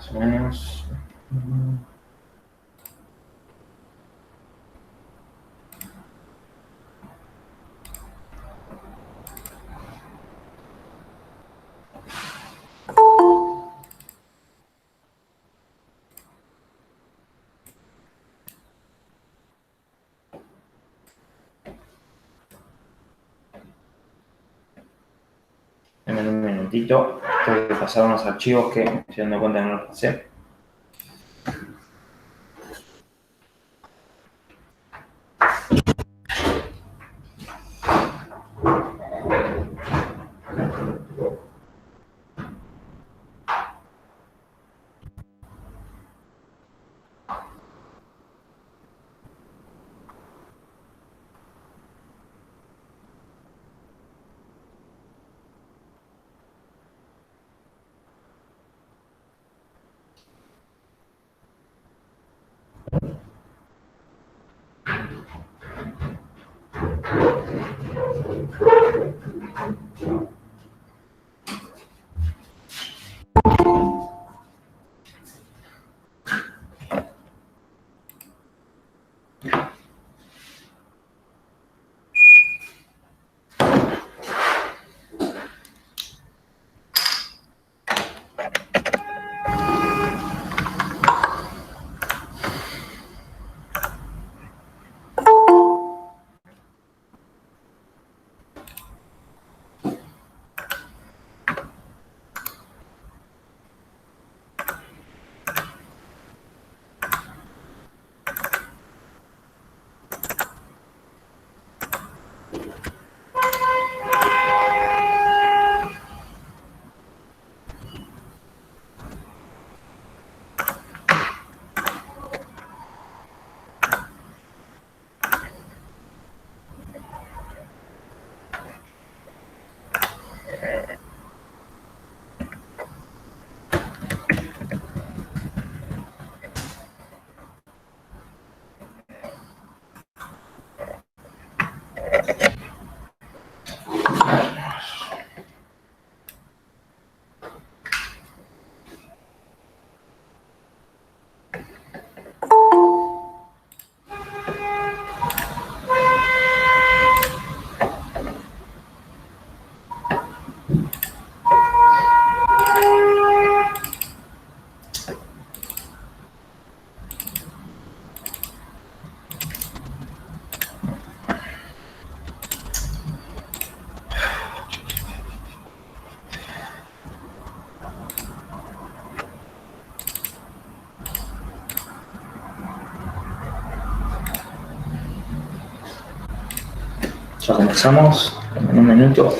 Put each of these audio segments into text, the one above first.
más o menos. En un minutito, tengo que pasar unos archivos que me estoy dando cuenta que no los pasé. Ya comenzamos en un minuto.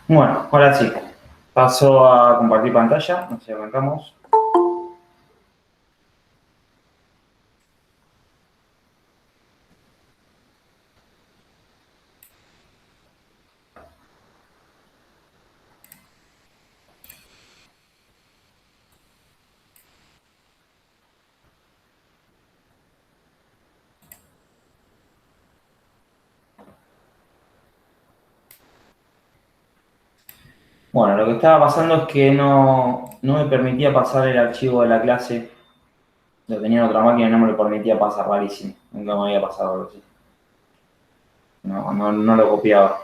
Bueno, ahora sí. Paso a compartir pantalla. No sé, arrancamos. Bueno, lo que estaba pasando es que no me permitía pasar el archivo de la clase. Lo tenía en otra máquina y no me lo permitía pasar, rarísimo. Nunca me había pasado algo así. No lo copiaba.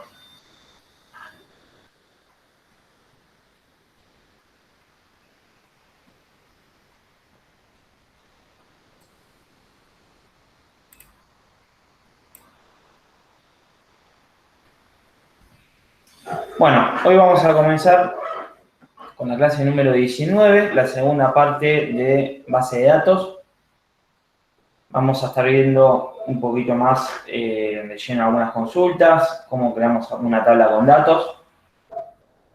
Bueno, hoy vamos a comenzar con la clase número 19, la segunda parte de base de datos. Vamos a estar viendo un poquito más de lleno algunas consultas, cómo creamos una tabla con datos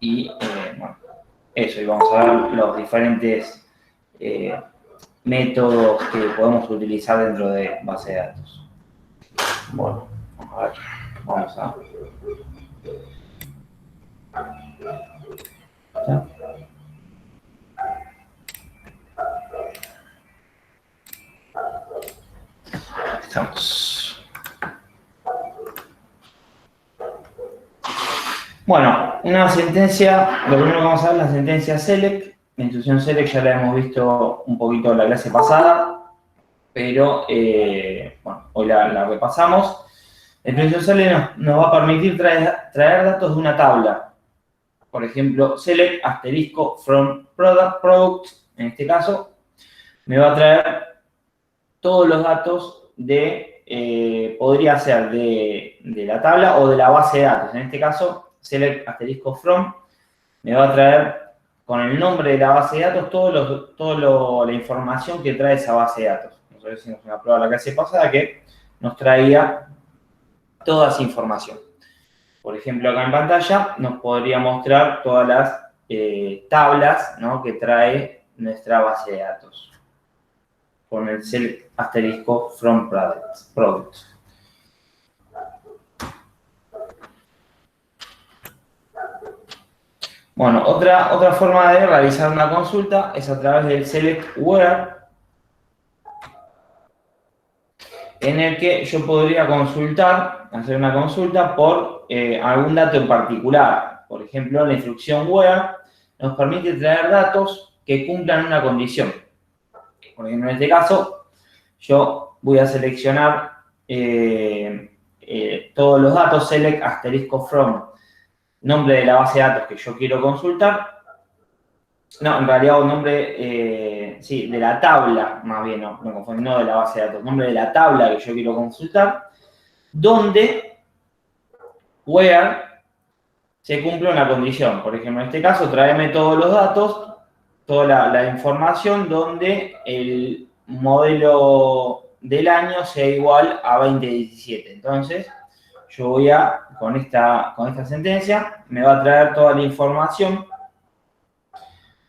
y bueno, eso. Y vamos a ver los diferentes eh, métodos que podemos utilizar dentro de base de datos. Bueno, vamos a ver. Vamos a... ¿Ya? Estamos. Bueno, una sentencia, lo primero que vamos a ver es la sentencia select. La instrucción select ya la hemos visto un poquito en la clase pasada, pero bueno, hoy la repasamos. La instrucción select nos va a permitir traer datos de una tabla. Por ejemplo, select asterisco from product, en este caso, me va a traer todos los datos podría ser de la tabla o de la base de datos. En este caso, select asterisco from me va a traer con el nombre de la base de datos toda la información que trae esa base de datos. Nosotros hicimos una prueba la clase pasada que nos traía toda esa información. Por ejemplo, acá en pantalla nos podría mostrar todas las tablas, ¿no?, que trae nuestra base de datos con el select asterisco from product. Bueno, otra forma de realizar una consulta es a través del select where, en el que yo podría hacer una consulta por algún dato en particular. Por ejemplo, la instrucción where nos permite traer datos que cumplan una condición. Por ejemplo, en este caso, yo voy a seleccionar todos los datos, select asterisco from, nombre de la base de datos que yo quiero consultar. No, en realidad un nombre, sí, de la tabla, más bien, no confundí, no de la base de datos, nombre de la tabla que yo quiero consultar, donde where se cumple una condición. Por ejemplo, en este caso, tráeme todos los datos, toda la información donde el modelo del año sea igual a 2017. Entonces, yo voy con esta sentencia, me va a traer toda la información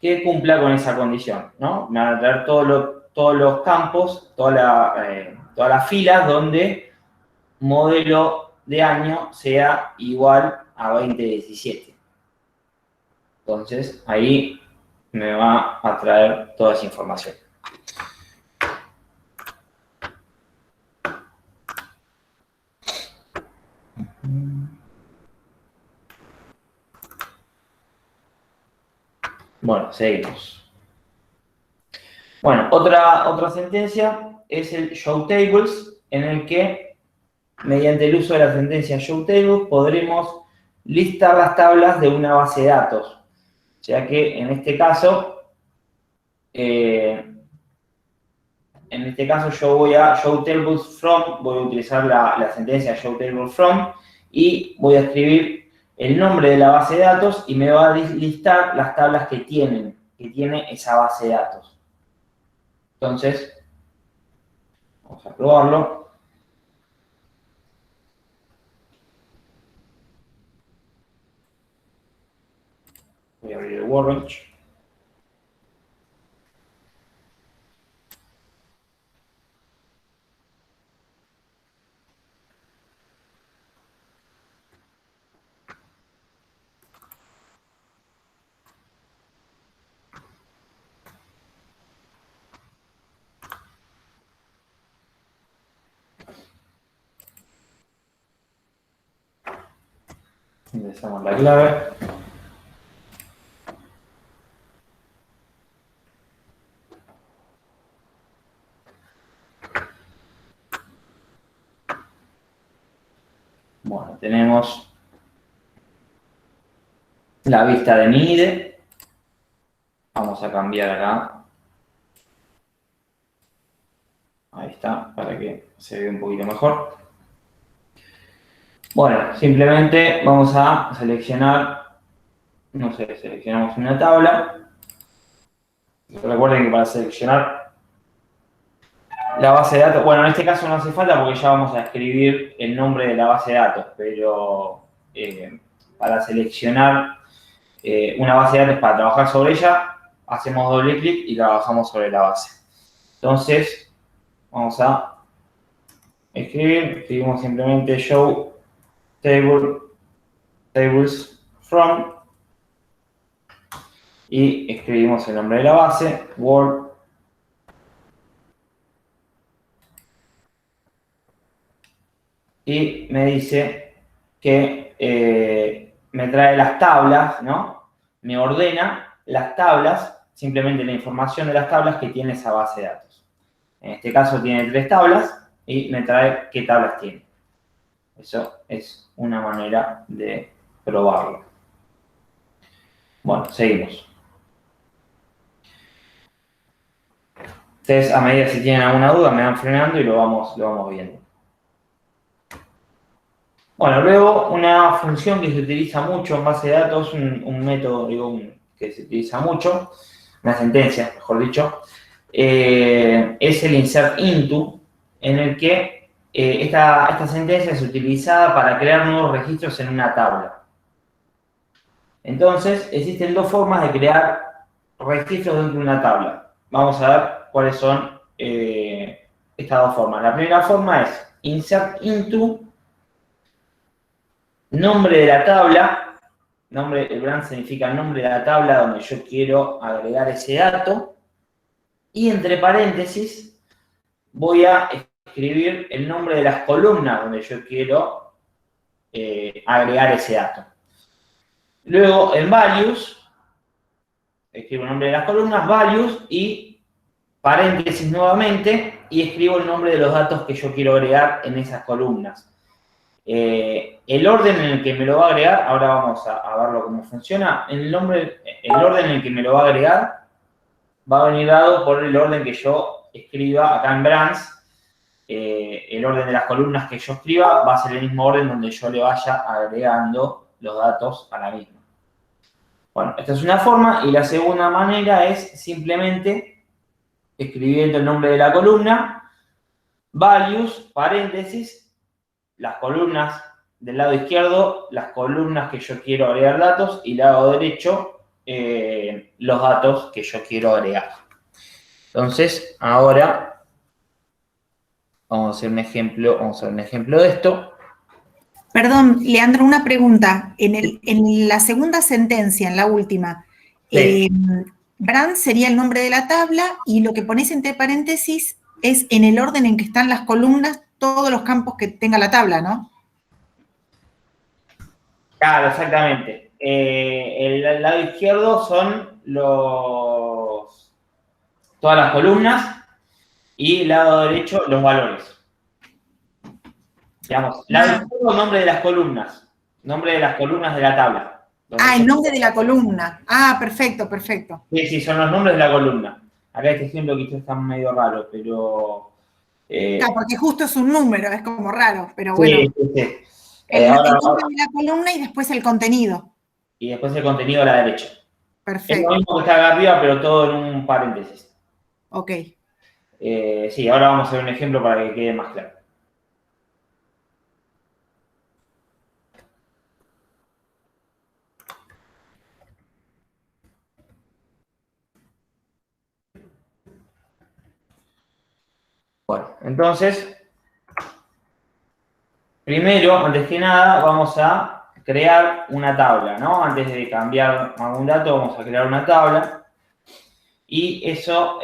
que cumpla con esa condición, ¿no? Me van a traer todos los campos, todas las filas donde modelo de año sea igual a 2017. Entonces, ahí me va a traer toda esa información. Bueno, seguimos. Bueno, otra sentencia es el show tables, en el que, mediante el uso de la sentencia show tables, podremos listar las tablas de una base de datos. Ya que en este caso yo voy a show tables from, voy a utilizar la sentencia show tables from y voy a escribir el nombre de la base de datos y me va a listar las tablas que tiene esa base de datos. Entonces, vamos a probarlo. Voy a abrir el Workbench. Ingresamos la clave. Bueno, tenemos la vista de mi IDE. Vamos a cambiar acá. Ahí está, para que se vea un poquito mejor. Bueno, simplemente vamos a seleccionar, no sé, seleccionamos una tabla. Recuerden que para seleccionar la base de datos, bueno, en este caso no hace falta porque ya vamos a escribir el nombre de la base de datos, pero para seleccionar una base de datos para trabajar sobre ella, hacemos doble clic y trabajamos sobre la base. Entonces, vamos a escribimos simplemente show tables from y escribimos el nombre de la base, Word, y me dice que me trae las tablas, ¿no? Me ordena las tablas, simplemente la información de las tablas que tiene esa base de datos. En este caso tiene 3 tablas y me trae qué tablas tiene. Eso es una manera de probarlo. Bueno, seguimos. Ustedes a medida si tienen alguna duda me van frenando y lo vamos viendo. Bueno, luego una función que se utiliza mucho en base de datos, un método que se utiliza mucho, una sentencia, mejor dicho, es el insert into, en el que esta sentencia es utilizada para crear nuevos registros en una tabla. Entonces, existen 2 formas de crear registros dentro de una tabla. Vamos a ver cuáles son estas 2 formas. La primera forma es insert into, nombre de la tabla, el brand significa nombre de la tabla donde yo quiero agregar ese dato, y entre paréntesis voy a escribir el nombre de las columnas donde yo quiero agregar ese dato. Luego en values, escribo el nombre de las columnas, values y paréntesis nuevamente, y escribo el nombre de los datos que yo quiero agregar en esas columnas. El orden en el que me lo va a agregar, ahora vamos a verlo cómo funciona. El orden en el que me lo va a agregar va a venir dado por el orden que yo escriba acá en brands. El orden de las columnas que yo escriba va a ser el mismo orden donde yo le vaya agregando los datos a la misma. Bueno, esta es una forma, y la segunda manera es simplemente escribiendo el nombre de la columna, values, paréntesis, las columnas del lado izquierdo, las columnas que yo quiero agregar datos, y lado derecho, los datos que yo quiero agregar. Entonces, ahora vamos a hacer un ejemplo de esto. Perdón, Leandro, una pregunta. En la segunda sentencia, en la última, Sí. brand sería el nombre de la tabla y lo que pones entre paréntesis es en el orden en que están las columnas, todos los campos que tenga la tabla, ¿no? Claro, exactamente. El lado izquierdo son todas las columnas y el lado derecho los valores. Digamos, lado izquierdo, nombre de las columnas de la tabla. El nombre de la columna. Perfecto, perfecto. Sí, son los nombres de la columna. Acá este ejemplo quizás está medio raro, pero... Claro, porque justo es un número, es como raro, pero bueno. Sí. El nombre de la columna y después el contenido. Y después el contenido a la derecha. Perfecto. Es lo mismo que está acá arriba, pero todo en un paréntesis. Ok. Sí, ahora vamos a ver un ejemplo para que quede más claro. Bueno, entonces, primero, antes que nada, vamos a crear una tabla, ¿no? Antes de cambiar algún dato, vamos a crear una tabla. Y eso,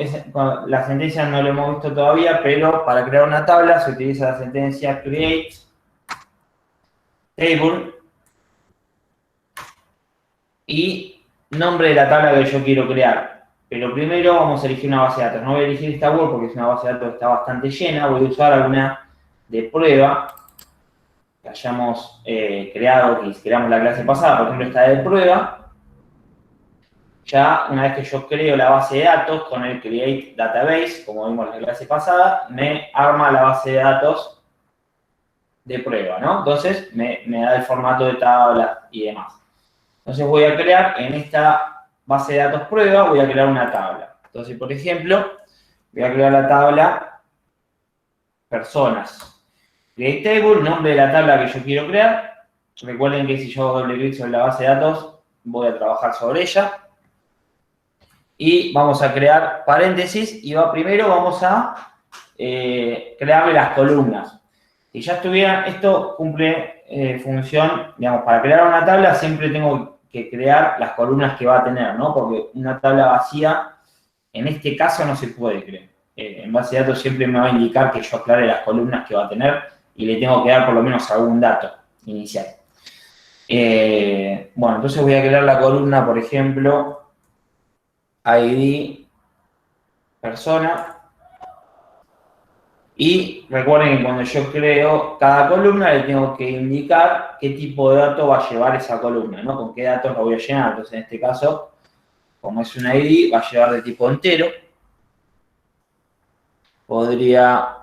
la sentencia no lo hemos visto todavía, pero para crear una tabla se utiliza la sentencia create table y nombre de la tabla que yo quiero crear. Pero primero vamos a elegir una base de datos. No voy a elegir esta word porque es una base de datos que está bastante llena. Voy a usar alguna de prueba que hayamos creado, que creamos la clase pasada. Por ejemplo, esta de prueba. Ya una vez que yo creo la base de datos con el create database, como vimos en la clase pasada, me arma la base de datos de prueba, ¿no? Entonces me da el formato de tabla y demás. Entonces voy a crear en esta base de datos prueba, voy a crear una tabla. Entonces, por ejemplo, voy a crear la tabla personas. Create table, nombre de la tabla que yo quiero crear. Recuerden que si yo hago doble clic sobre la base de datos, voy a trabajar sobre ella. Y vamos a crear paréntesis y primero vamos a crearle las columnas. Si ya estuviera, esto cumple función, digamos, para crear una tabla siempre tengo que crear las columnas que va a tener, ¿no? Porque una tabla vacía, en este caso no se puede crear. En base de datos siempre me va a indicar que yo aclare las columnas que va a tener y le tengo que dar por lo menos algún dato inicial. Bueno, entonces voy a crear la columna, por ejemplo, ID, persona. Y recuerden que cuando yo creo cada columna le tengo que indicar qué tipo de dato va a llevar esa columna, ¿no? Con qué datos la voy a llenar. Entonces, en este caso, como es un ID, va a llevar de tipo entero. Podría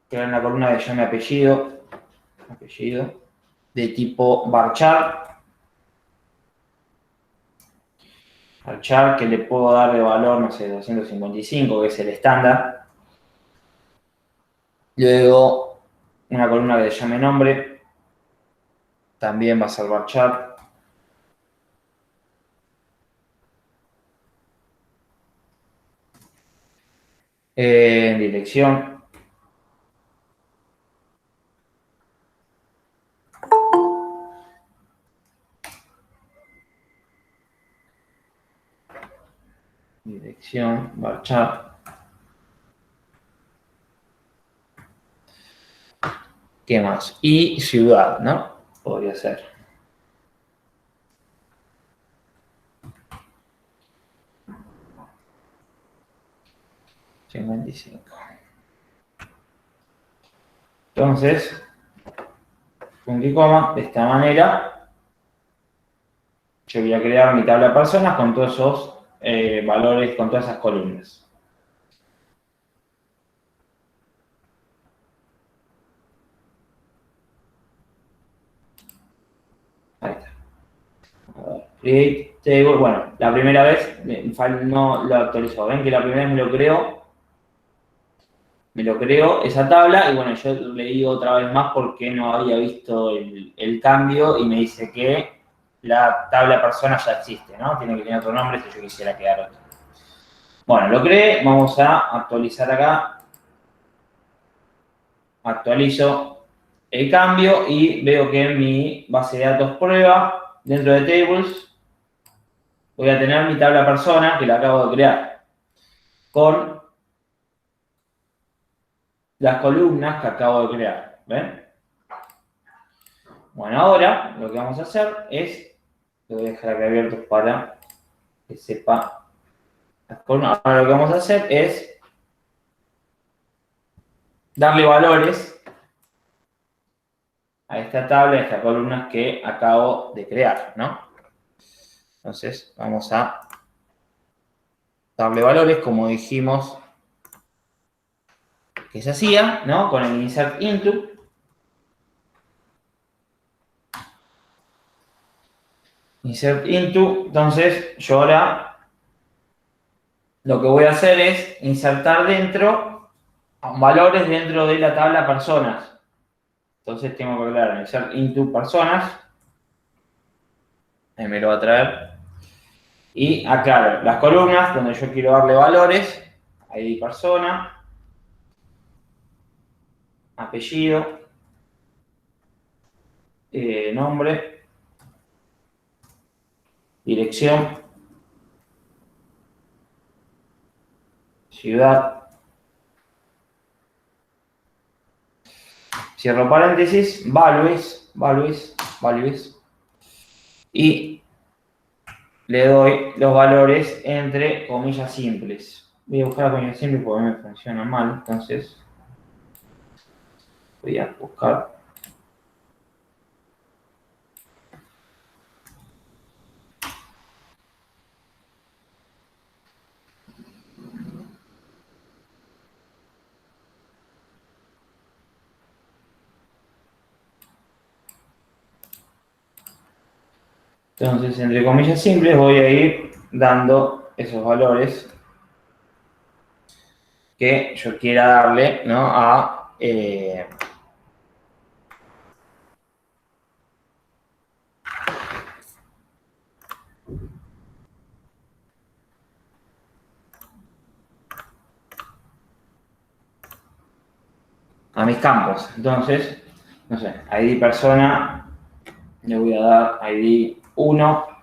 crear una columna que llame apellido, de tipo varchar. Varchar que le puedo dar de valor, no sé, 255, que es el estándar. Luego, una columna que se llame nombre, también va a ser varchar. Dirección. Dirección, varchar. ¿Qué más? Y ciudad, ¿no? Podría ser. Entonces, punto y coma, de esta manera, yo voy a crear mi tabla de personas con todos esos valores, con todas esas columnas. Ahí está. A ver, create table. Bueno, la primera vez no lo actualizó. Ven que la primera vez me lo creo esa tabla y bueno, yo le digo otra vez más porque no había visto el cambio y me dice que la tabla persona ya existe, ¿no? Tiene que tener otro nombre si yo quisiera crear otro. Bueno, lo creé, vamos a actualizar acá. Actualizo el cambio y veo que en mi base de datos prueba, dentro de tables, voy a tener mi tabla persona que la acabo de crear con las columnas que acabo de crear. ¿Ven? Bueno, ahora lo que vamos a hacer es, lo voy a dejar acá abierto para que sepa las columnas. Ahora lo que vamos a hacer es darle valores a esta tabla, a estas columnas que acabo de crear, ¿no? Entonces, vamos a darle valores, como dijimos que se hacía, ¿no? Con el insert into. Insert into, entonces yo ahora lo que voy a hacer es insertar dentro valores dentro de la tabla personas. Entonces tengo que aclarar insert into personas. Ahí me lo va a traer. Y aclaro las columnas donde yo quiero darle valores ID persona, apellido, nombre, dirección, ciudad, cierro paréntesis, values, y le doy los valores entre comillas simples. Voy a buscar comillas simples porque me funciona mal, entonces voy a buscar. Entonces, entre comillas simples, voy a ir dando esos valores que yo quiera darle, ¿no? A mis campos. Entonces, no sé, ID persona, le voy a dar ID 1.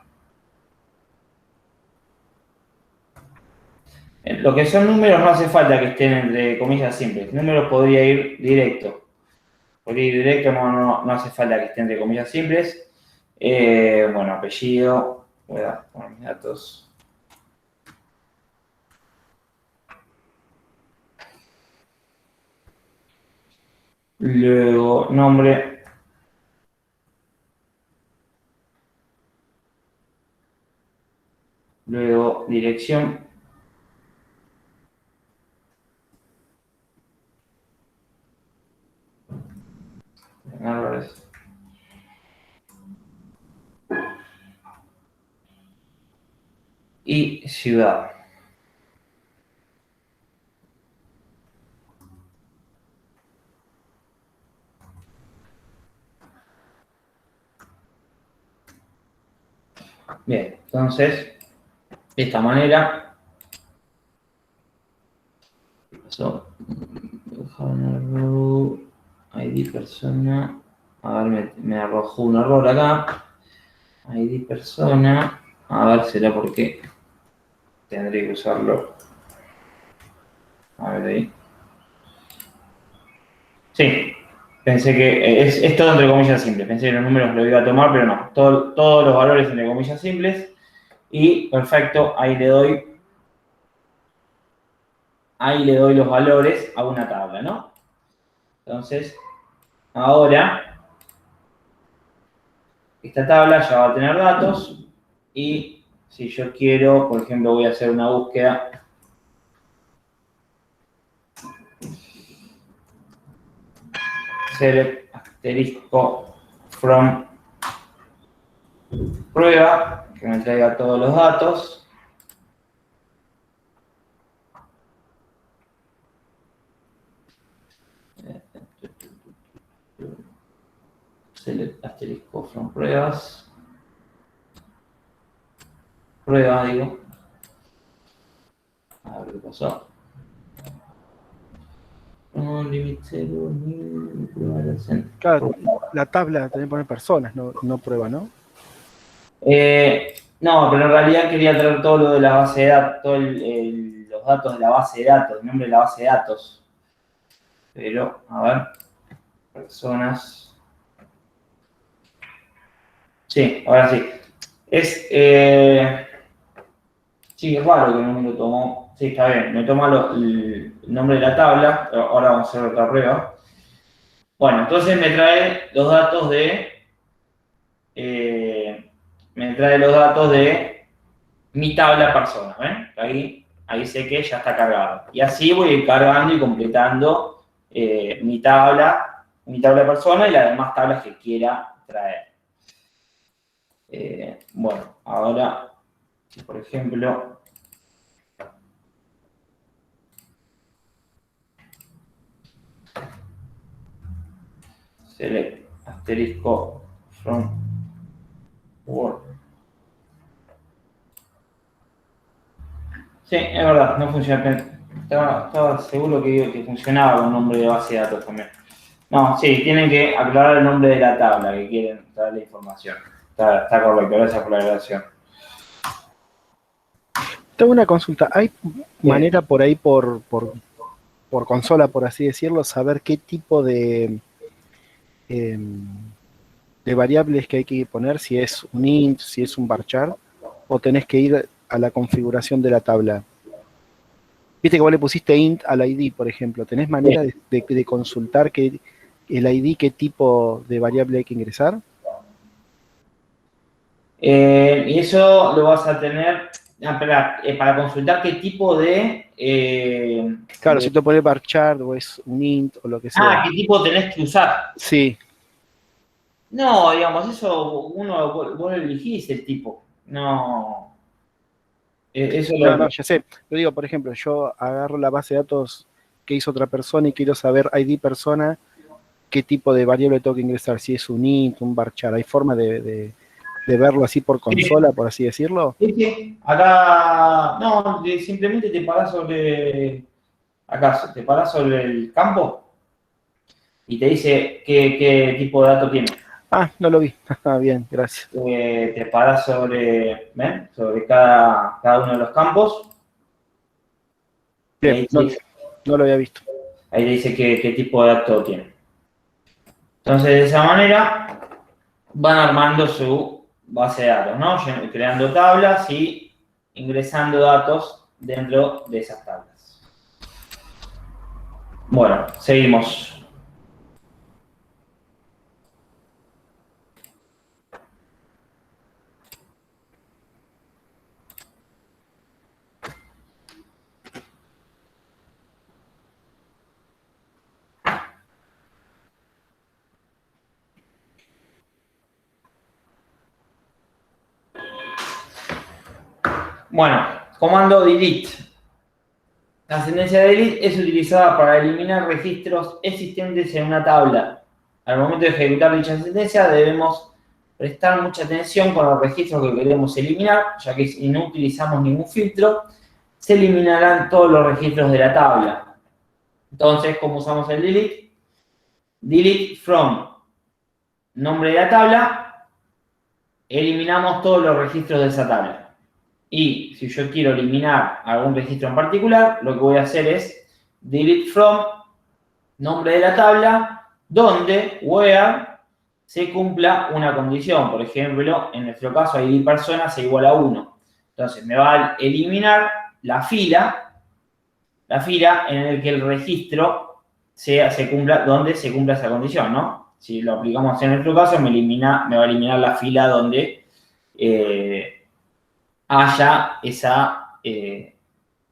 Lo que son números no hace falta que estén entre comillas simples. Números podría ir directo. Podría ir directo, no hace falta que estén entre comillas simples. Bueno, apellido. Voy a poner mis datos. Luego, nombre. Luego, dirección. Y ciudad. Bien, entonces, de esta manera, ID persona, a ver, me arrojó un error acá, ID persona, a ver, será porque tendré que usarlo, a ver ahí. Sí, pensé que es todo entre comillas simples, pensé que los números lo iba a tomar, pero no, todos los valores entre comillas simples, y perfecto, ahí le doy los valores a una tabla, ¿no? Entonces, ahora, esta tabla ya va a tener datos y si yo quiero, por ejemplo, voy a hacer una búsqueda select asterisco from prueba, que me traiga todos los datos. Select asterisco from pruebas. Prueba, digo. A ver qué pasó. Claro, la tabla también pone personas, no prueba, ¿no? No, pero en realidad quería traer todo lo de la base de datos, todos los datos de la base de datos, el nombre de la base de datos. Pero, a ver, personas. Sí, ahora sí. Sí, es raro que no me lo tomó. Sí, está bien, me toma el nombre de la tabla. Ahora vamos a hacer otra prueba. Bueno, entonces me trae los datos de mi tabla persona, ¿ven? Ahí sé que ya está cargado. Y así voy a ir cargando y completando mi tabla persona y las demás tablas que quiera traer. Bueno, ahora, si por ejemplo, select asterisco from Word. Sí, es verdad, no funciona. Estaba seguro que funcionaba con nombre de base de datos también. No, sí, tienen que aclarar el nombre de la tabla que quieren traer la información. Está correcto, gracias por la aclaración. Tengo una consulta. ¿Hay manera por ahí, por consola, por así decirlo, saber qué tipo de variables que hay que poner? Si es un int, si es un varchar, o tenés que ir a la configuración de la tabla. Viste que vos le pusiste int al ID, por ejemplo. ¿Tenés manera de consultar el ID, qué tipo de variable hay que ingresar? Y eso lo vas a tener para consultar qué tipo de... Claro, si te pones varchar o es un int o lo que sea. qué tipo tenés que usar. Sí. No, digamos, eso vos lo elegís el tipo. No. Eso No, ya sé. Yo digo, por ejemplo, yo agarro la base de datos que hizo otra persona y quiero saber ID persona, qué tipo de variable tengo que ingresar, si es un int, un varchar. ¿Hay forma de verlo así por consola, por así decirlo? Sí. Acá, no, simplemente te parás acá, te parás sobre el campo y te dice qué tipo de dato tiene. No lo vi. Bien, gracias. Te parás sobre cada uno de los campos. Bien, no lo había visto. Ahí te dice qué tipo de dato tiene. Entonces, de esa manera, van armando su base de datos, ¿no? Creando tablas y ingresando datos dentro de esas tablas. Bueno, seguimos. Bueno, comando delete. La sentencia de delete es utilizada para eliminar registros existentes en una tabla. Al momento de ejecutar dicha sentencia debemos prestar mucha atención con los registros que queremos eliminar, ya que si no utilizamos ningún filtro, se eliminarán todos los registros de la tabla. Entonces, ¿cómo usamos el delete? Delete from nombre de la tabla, eliminamos todos los registros de esa tabla. Y si yo quiero eliminar algún registro en particular, lo que voy a hacer es delete from nombre de la tabla, donde, where, se cumpla una condición. Por ejemplo, en nuestro caso, ID personas es igual a 1. Entonces, me va a eliminar la fila en la que el registro se cumpla, donde se cumpla esa condición, ¿no? Si lo aplicamos en nuestro caso, me va a eliminar la fila donde haya esa,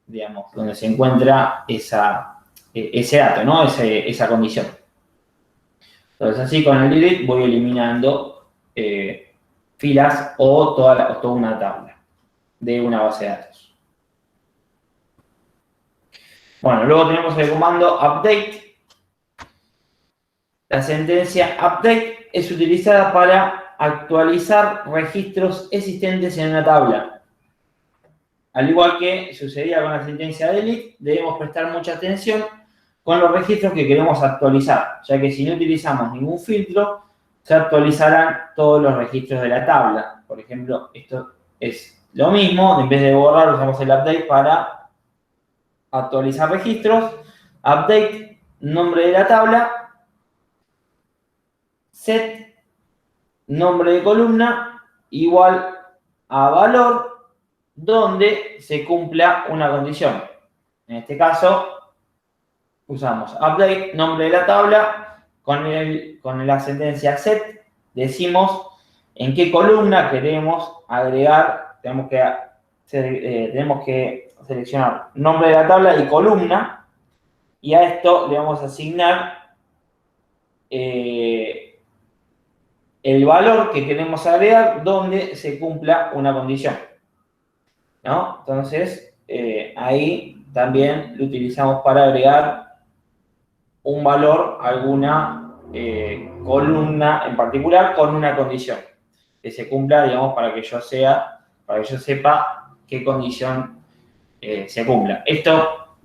digamos, donde se encuentra ese dato, ¿no? Esa condición. Entonces, así con el delete voy eliminando filas o toda una tabla de una base de datos. Bueno, luego tenemos el comando update. La sentencia update es utilizada para actualizar registros existentes en una tabla. Al igual que sucedía con la sentencia delete, debemos prestar mucha atención con los registros que queremos actualizar, ya que si no utilizamos ningún filtro, se actualizarán todos los registros de la tabla. Por ejemplo, esto es lo mismo, en vez de borrar usamos el update para actualizar registros. Update, nombre de la tabla, set, nombre de columna, igual a valor, donde se cumpla una condición. En este caso, usamos update, nombre de la tabla, con la sentencia set, decimos en qué columna queremos agregar, tenemos que seleccionar nombre de la tabla y columna, y a esto le vamos a asignar el valor que queremos agregar donde se cumpla una condición, ¿no? Entonces, ahí también lo utilizamos para agregar un valor a alguna columna en particular con una condición que se cumpla, digamos, para que yo sepa qué condición se cumpla. Esto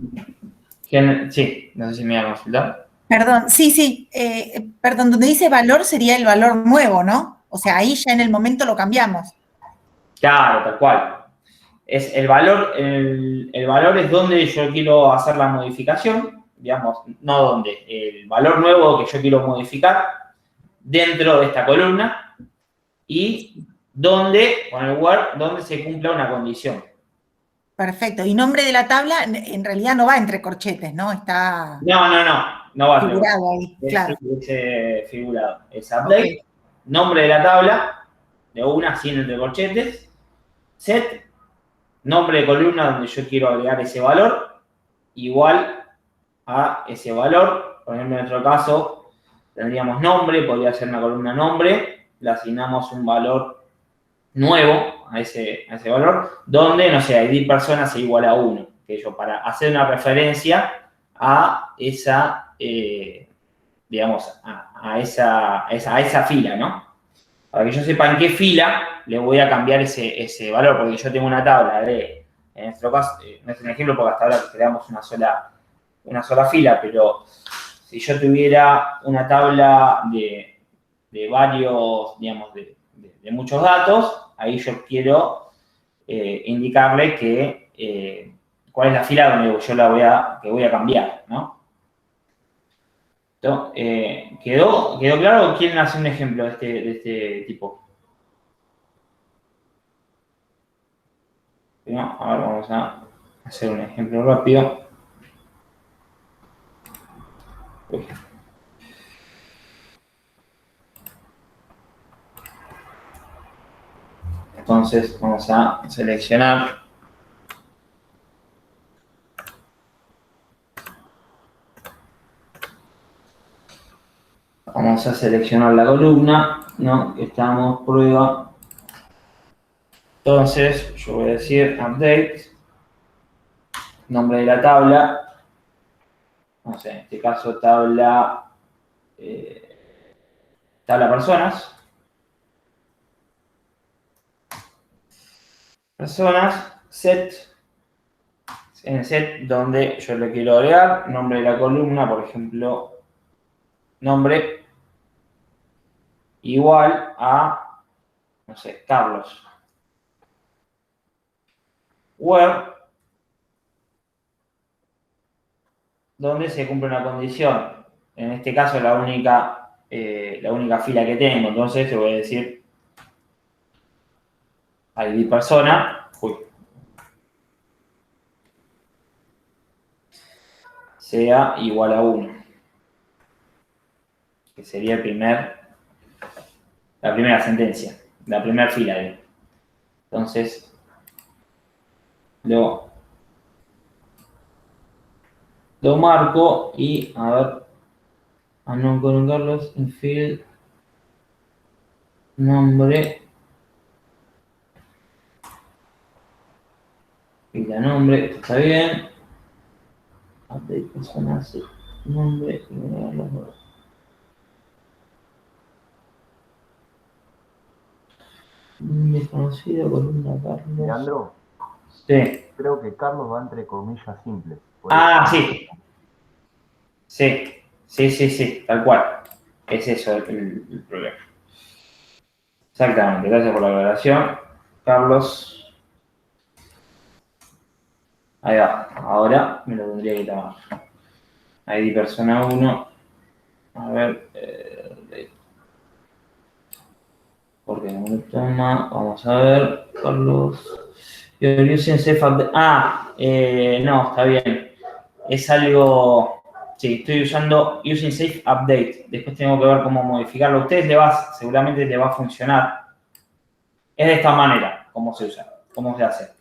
Sí, no sé si me voy a consultar. Perdón, sí, perdón, donde dice valor sería el valor nuevo, ¿no? O sea, ahí ya en el momento lo cambiamos. Claro, tal cual. Es el valor es donde yo quiero hacer la modificación, digamos, no donde, el valor nuevo que yo quiero modificar dentro de esta columna y donde, con el where, donde se cumpla una condición. Perfecto. Y nombre de la tabla en realidad no va entre corchetes, ¿no? Está No va a ser. figurado ahí, claro. Es figurado. Es Ok, update, nombre de la tabla, de una, sin entre corchetes, set, nombre de columna donde yo quiero agregar ese valor, igual a ese valor. Por ejemplo, en nuestro caso, tendríamos nombre, podría ser una columna nombre, le asignamos un valor nuevo a ese valor, donde, no sé, ID persona se iguala a 1, que yo para hacer una referencia a esa, digamos, a esa fila, ¿no? Para que yo sepa en qué fila le voy a cambiar ese valor, porque yo tengo una tabla en nuestro caso, no es un ejemplo porque hasta ahora creamos una sola fila, pero si yo tuviera una tabla de varios, digamos, de muchos datos, ahí yo quiero indicarle que cuál es la fila donde yo que voy a cambiar, ¿no? Entonces, ¿quedó claro? ¿Quieren hacer un ejemplo de este tipo? ¿No? Ahora vamos a hacer un ejemplo rápido. Uy. Entonces vamos a seleccionar. Vamos a seleccionar la columna, ¿no? Estamos prueba. Entonces yo voy a decir update, nombre de la tabla, no sé, en este caso tabla personas. Personas, set, en set donde yo le quiero agregar, nombre de la columna, por ejemplo, nombre igual a, no sé, Carlos. Where, donde se cumple una condición. En este caso la única fila que tengo. Entonces te voy a decir ID persona, sea igual a 1. Que sería la primera sentencia, la primera fila. Entonces, lo marco y, a ver, a no colocarlos en field, nombre, fila nombre, esto está bien. Update personas, nombre y los dos. Desconocido, columna Carlos. Leandro, Sí. creo que Carlos va entre comillas simples. Sí. Sí, tal cual. Es eso el problema. Exactamente, gracias por la aclaración. Carlos. Ahí va. Ahora me lo tendría que tomar. ID persona 1. A ver. Porque no me toma. Vamos a ver. Carlos. Using safe update. No, está bien. Es algo. Sí, estoy usando using safe update. Después tengo que ver cómo modificarlo. A ustedes seguramente les va a funcionar. Es de esta manera cómo se usa, cómo se hace.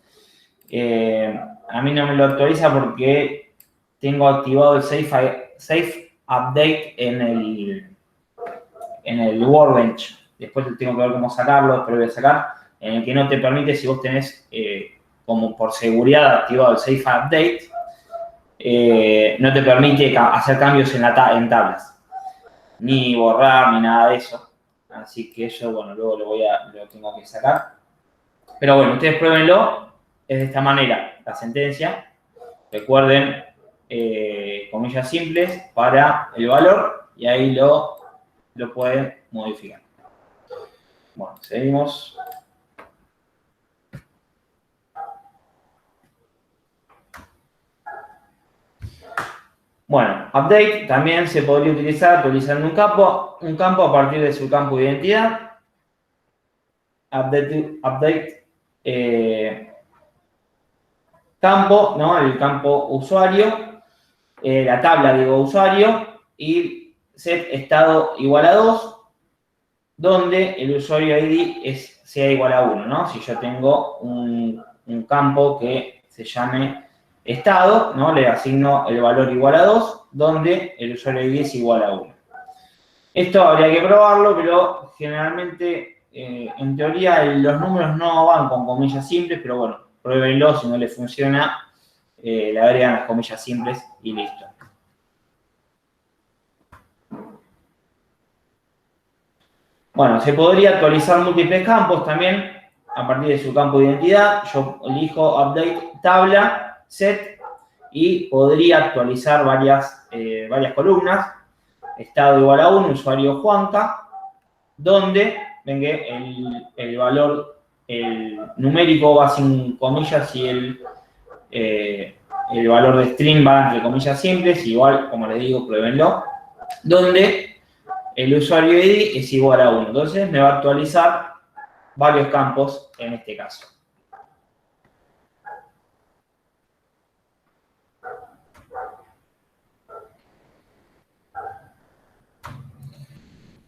A mí no me lo actualiza porque tengo activado el safe update en el Workbench. Después tengo que ver cómo sacarlo, pero voy a sacar. En el que no te permite, si vos tenés como por seguridad activado el safe update, no te permite hacer cambios en tablas. Ni borrar, ni nada de eso. Así que eso, bueno, luego lo tengo que sacar. Pero bueno, ustedes pruébenlo. Es de esta manera la sentencia. Recuerden comillas simples para el valor y ahí lo pueden modificar. Bueno, seguimos. Bueno, update también se podría utilizar actualizando un campo a partir de su campo de identidad. Update campo, ¿no? El campo usuario, la tabla, digo, usuario, y set estado igual a 2, donde el usuario ID sea igual a 1, ¿no? Si yo tengo un campo que se llame estado, ¿no? Le asigno el valor igual a 2, donde el usuario ID es igual a 1. Esto habría que probarlo, pero generalmente, en teoría, los números no van con comillas simples, pero bueno, pruébenlo, si no les funciona, le agregan las comillas simples y listo. Bueno, se podría actualizar múltiples campos también a partir de su campo de identidad. Yo elijo update tabla, set, y podría actualizar varias columnas. Estado igual a 1, usuario Juanca, donde, ven que el valor, el numérico va sin comillas y el valor de string va entre comillas simples, igual, como les digo, pruébenlo, donde el usuario ID es igual a 1. Entonces me va a actualizar varios campos en este caso.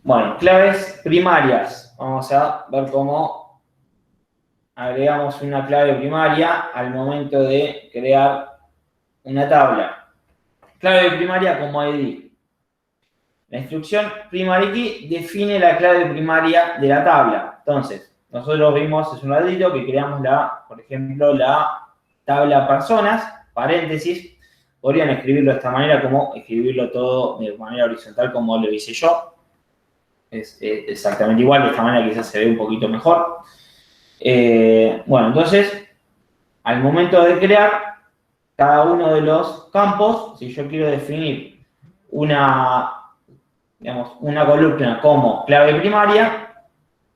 Bueno, claves primarias. Vamos a ver cómo agregamos una clave primaria al momento de crear una tabla. Clave primaria como ID. La instrucción primary key define la clave primaria de la tabla. Entonces, nosotros vimos, es un ladrillo que creamos por ejemplo, la tabla personas, paréntesis. Podrían escribirlo de esta manera, como escribirlo todo de manera horizontal como lo hice yo. Es exactamente igual, de esta manera quizás se ve un poquito mejor. Bueno, entonces, al momento de crear cada uno de los campos, si yo quiero definir una columna como clave primaria,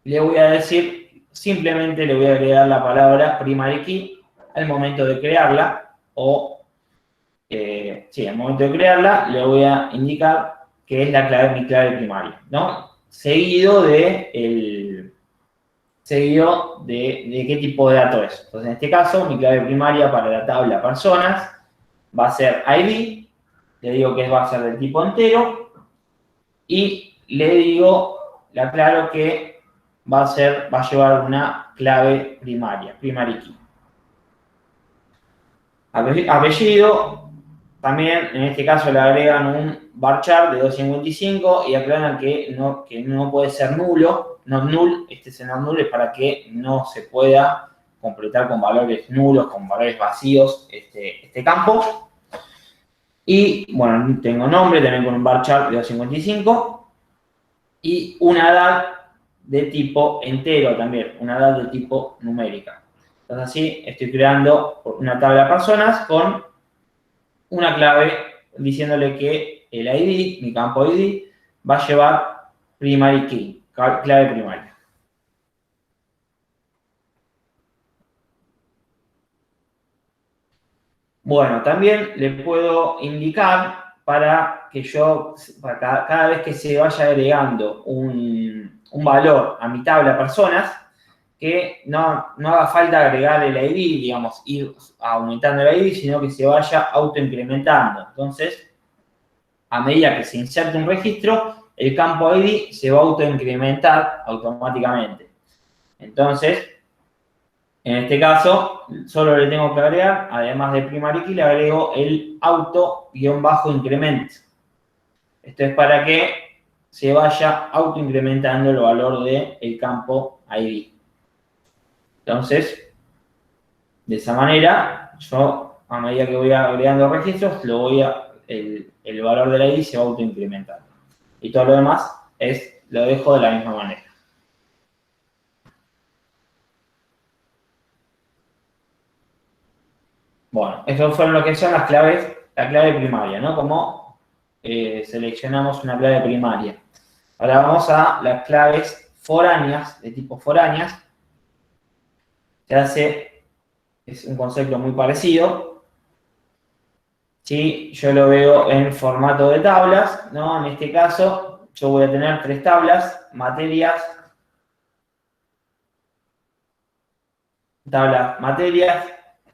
le voy a decir, simplemente le voy a agregar la palabra primary key al momento de crearla, al momento de crearla le voy a indicar que es mi clave primaria, ¿no? Seguido de qué tipo de dato es. Entonces, en este caso, mi clave primaria para la tabla personas va a ser ID, le digo que va a ser del tipo entero, y le digo, le aclaro que va a llevar una clave primaria, primary key. Apellido, también en este caso le agregan un varchar de 255 y aclaran que no puede ser nulo, not null, este not null es para que no se pueda completar con valores nulos, con valores vacíos este campo. Y bueno, tengo nombre también con un varchar de 255 y una edad de tipo entero también, una edad de tipo numérica. Entonces así estoy creando una tabla de personas con una clave diciéndole que el ID, mi campo ID, va a llevar primary key, clave primaria. Bueno, también le puedo indicar para que cada vez que se vaya agregando un valor a mi tabla de personas, que no haga falta agregar el ID, digamos, ir aumentando el ID, sino que se vaya autoincrementando. Entonces, a medida que se inserte un registro, el campo ID se va a autoincrementar automáticamente. Entonces, en este caso, solo le tengo que agregar, además de primary key, le agrego el auto-increment. Esto es para que se vaya autoincrementando el valor del campo ID. Entonces, de esa manera, yo, a medida que voy agregando registros, el valor del ID se va autoincrementando. Y todo lo demás lo dejo de la misma manera. Bueno, eso fueron lo que son las claves la clave primaria, ¿no? Como seleccionamos una clave primaria. Ahora vamos a las claves foráneas, de tipo foráneas. Es un concepto muy parecido. Si yo lo veo en formato de tablas, ¿no? En este caso, yo voy a tener 3 tablas, materias, tabla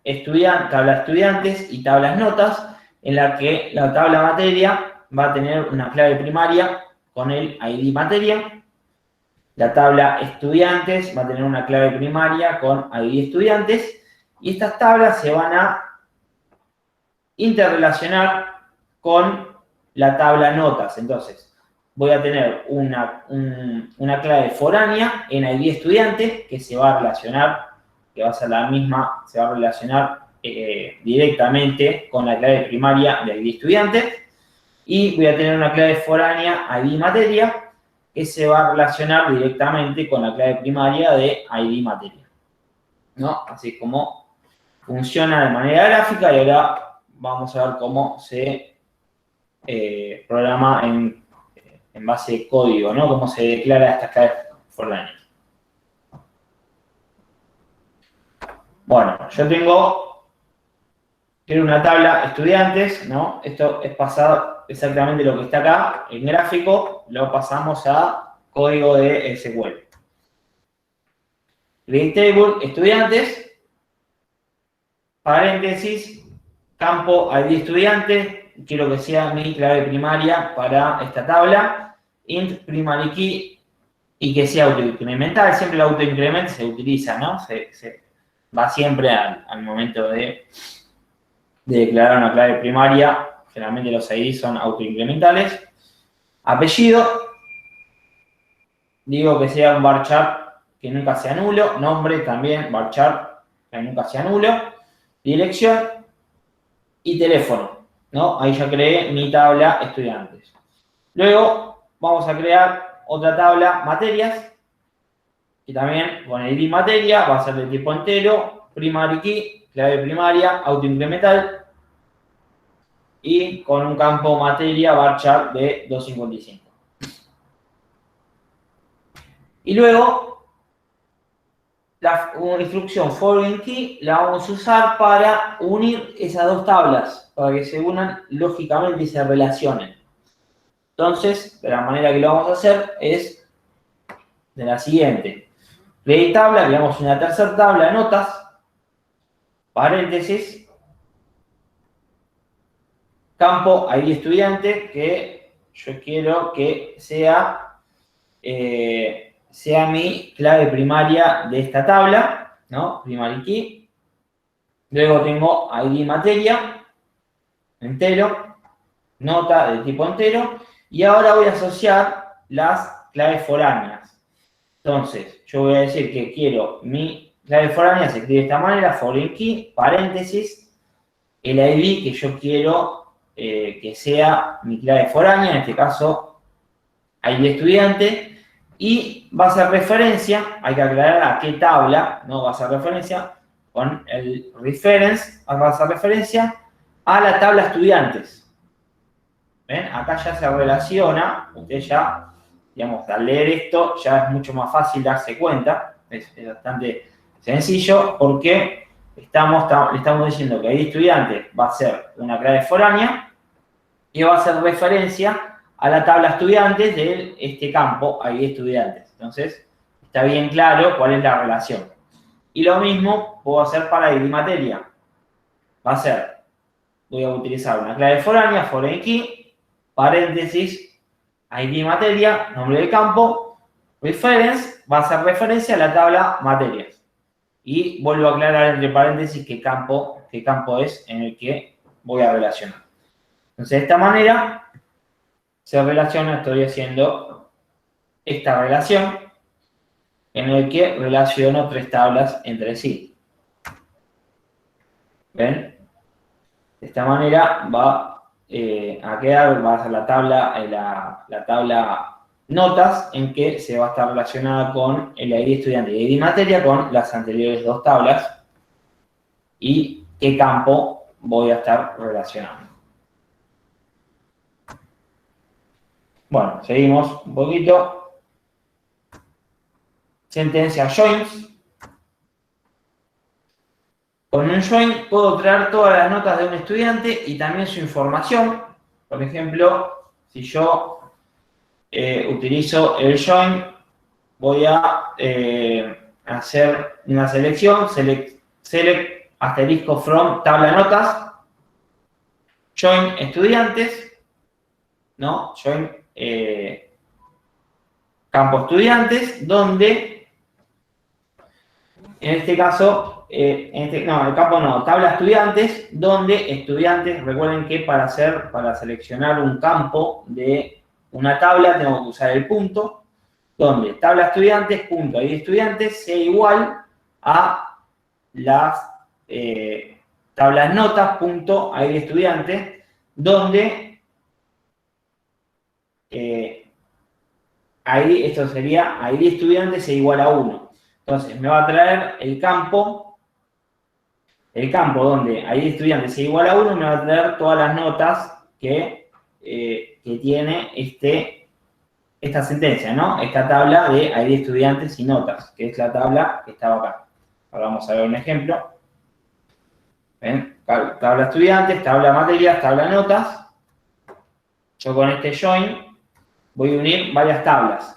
estudiantes y tablas notas, en la que la tabla materia va a tener una clave primaria con el ID materia. La tabla estudiantes va a tener una clave primaria con ID estudiantes. Y estas tablas se van a interrelacionar con la tabla notas. Entonces, voy a tener una clave foránea en ID estudiante que se va a relacionar, que va a ser la misma, se va a relacionar directamente con la clave primaria de ID estudiante. Y voy a tener una clave foránea ID materia que se va a relacionar directamente con la clave primaria de ID materia, ¿no? Así como funciona de manera gráfica, y ahora vamos a ver cómo se programa en base de código, ¿no? Cómo se declara estas claves foráneas. Bueno, yo quiero una tabla estudiantes, ¿no? Esto es pasar exactamente lo que está acá en gráfico, lo pasamos a código de SQL. Create table, estudiantes, paréntesis, campo ID estudiante, quiero que sea mi clave primaria para esta tabla, int primary key, y que sea autoincremental. Siempre el autoincrement se utiliza, ¿no? Se va siempre al momento de declarar una clave primaria. Generalmente los ID son autoincrementales. Apellido, digo que sea un varchar que nunca sea nulo. Nombre también, varchar que nunca sea nulo. Dirección y teléfono, ¿no? Ahí ya creé mi tabla estudiantes. Luego vamos a crear otra tabla materias, y también con el ID materia va a ser de tipo entero, primary key, clave primaria, autoincremental, y con un campo materia varchar de 255. Y luego, la instrucción foreign key la vamos a usar para unir esas dos tablas, para que se unan lógicamente y se relacionen. Entonces, de la manera que lo vamos a hacer es de la siguiente. Create tabla, creamos una tercera tabla, notas, paréntesis, campo ID estudiante, que yo quiero que sea mi clave primaria de esta tabla, ¿no? Primary key. Luego tengo ID materia, entero, nota de tipo entero, y ahora voy a asociar las claves foráneas. Entonces, yo voy a decir que quiero mi clave foránea, se escribe de esta manera, foreign key, paréntesis, el ID que yo quiero que sea mi clave foránea, en este caso, ID estudiante, y va a hacer referencia, hay que aclarar a qué tabla, no va a hacer referencia, con el reference, va a hacer referencia a la tabla estudiantes. ¿Ven? Acá ya se relaciona, usted ya, digamos, al leer esto ya es mucho más fácil darse cuenta, es bastante sencillo, porque le estamos diciendo que ID estudiante va a ser una clave foránea y va a hacer referencia a la tabla estudiantes de este campo ID estudiantes. Entonces, está bien claro cuál es la relación. Y lo mismo puedo hacer para ID materia. Va a ser, voy a utilizar una clave foránea, foreign key, paréntesis, ID materia, nombre del campo, reference, va a hacer referencia a la tabla materias. Y vuelvo a aclarar entre paréntesis qué campo es en el que voy a relacionar. Entonces, de esta manera se relaciona, estoy haciendo esta relación en el que relaciono 3 tablas entre sí. ¿Ven? De esta manera va a quedar, va a ser la tabla notas, en que se va a estar relacionada con el ID estudiante y ID materia con las anteriores 2 tablas, y qué campo voy a estar relacionando. Bueno, seguimos un poquito. Sentencia joins. Con un join puedo traer todas las notas de un estudiante y también su información. Por ejemplo, si yo utilizo el join, voy a hacer una selección, select asterisco from tabla notas, join estudiantes, ¿no? Join campo estudiantes, donde en este caso, el campo no, tabla estudiantes, donde estudiantes, recuerden que para seleccionar un campo de una tabla tengo que usar el punto, donde tabla estudiantes, punto ID estudiantes, sea igual a las tablas notas, punto ID estudiantes, donde esto sería ID estudiantes sea igual a 1. Entonces, me va a traer el campo donde ID estudiantes sea igual a 1, me va a traer todas las notas que tiene esta sentencia, ¿no? Esta tabla de ID estudiantes y notas, que es la tabla que estaba acá. Ahora vamos a ver un ejemplo. ¿Ven? Tabla estudiantes, tabla materias, tabla notas. Yo con este join voy a unir varias tablas.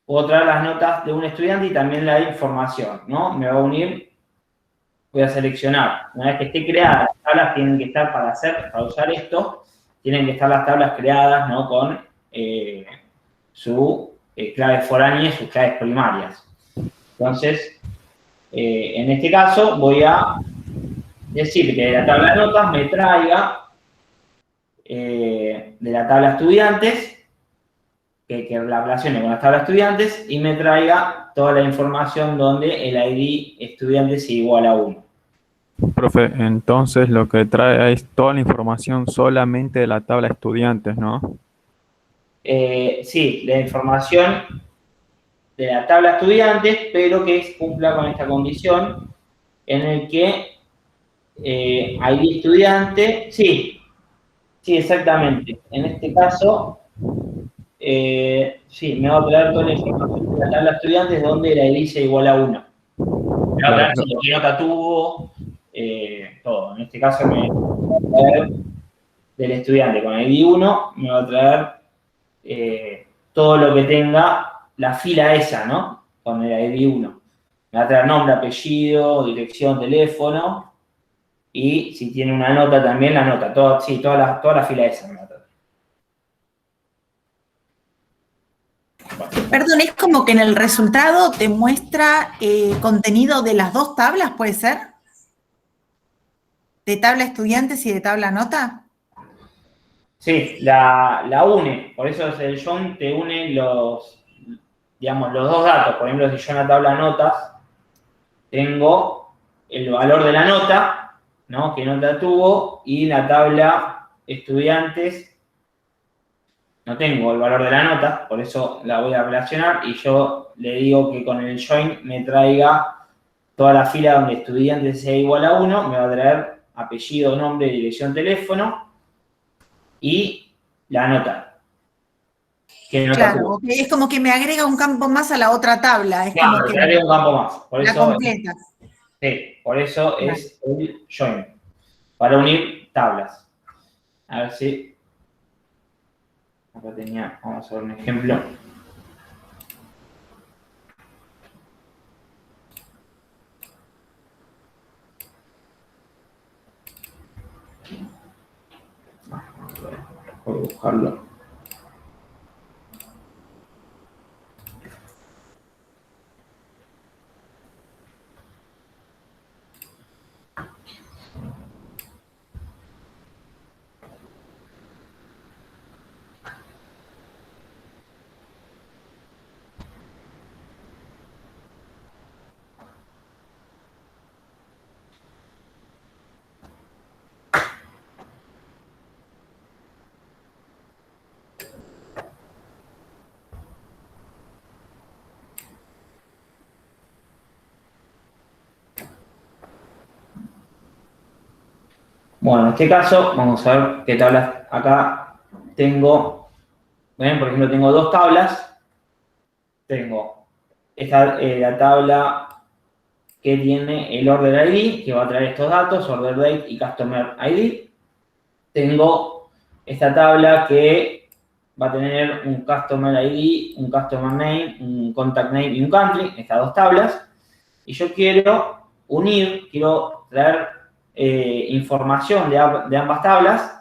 Puedo traer las notas de un estudiante y también la información, ¿no? Me va a unir, voy a seleccionar. Una vez que esté creada, las tablas tienen que estar para usar esto, tienen que estar las tablas creadas, ¿no? Con su clave foránea y sus claves primarias. Entonces, en este caso voy a decir que de la tabla de notas me traiga de la tabla estudiantes, que la relacione con la tabla estudiantes y me traiga toda la información donde el ID estudiante sea igual a 1. Profe, entonces lo que trae es toda la información solamente de la tabla estudiantes, ¿no? Sí, la información de la tabla estudiantes, pero que cumpla con esta condición en el que ID estudiante, sí, exactamente. En este caso, sí, me va a traer toda la información de la tabla estudiantes donde la ID sea igual a 1. Me va a traer qué nota tuvo, todo. En este caso me va a traer del estudiante con ID 1, me va a traer todo lo que tenga la fila esa, ¿no? Con el ID 1. Me va a traer nombre, apellido, dirección, teléfono y si tiene una nota también, la nota. Toda la fila esa me va a traer. Perdón, es como que en el resultado te muestra contenido de las dos tablas, ¿puede ser? ¿De tabla estudiantes y de tabla nota? Sí, la une. Por eso el join te une los dos datos. Por ejemplo, si yo en la tabla notas tengo el valor de la nota, ¿no? ¿Qué nota tuvo? Y la tabla estudiantes no tengo el valor de la nota, por eso la voy a relacionar y yo le digo que con el join me traiga toda la fila donde estudiante sea igual a 1, me va a traer apellido, nombre, dirección, teléfono y la nota. ¿Qué nota Claro, tuvo? okay. Es como que me agrega un campo más a la otra tabla. Es Claro, como que me agrega un campo más. Por la eso, completa. sí, por eso es el join, para unir tablas. A ver si... Acá vamos a ver un ejemplo. Voy a buscarlo. Bueno, en este caso, vamos a ver qué tablas. Acá tengo ¿Ven? Por ejemplo, tengo dos tablas. Tengo la tabla que tiene el order ID, que va a traer estos datos, order date y customer ID. Tengo esta tabla que va a tener un customer ID, un customer name, un contact name y un country, estas dos tablas. Y yo quiero unir, quiero traer información de ambas tablas.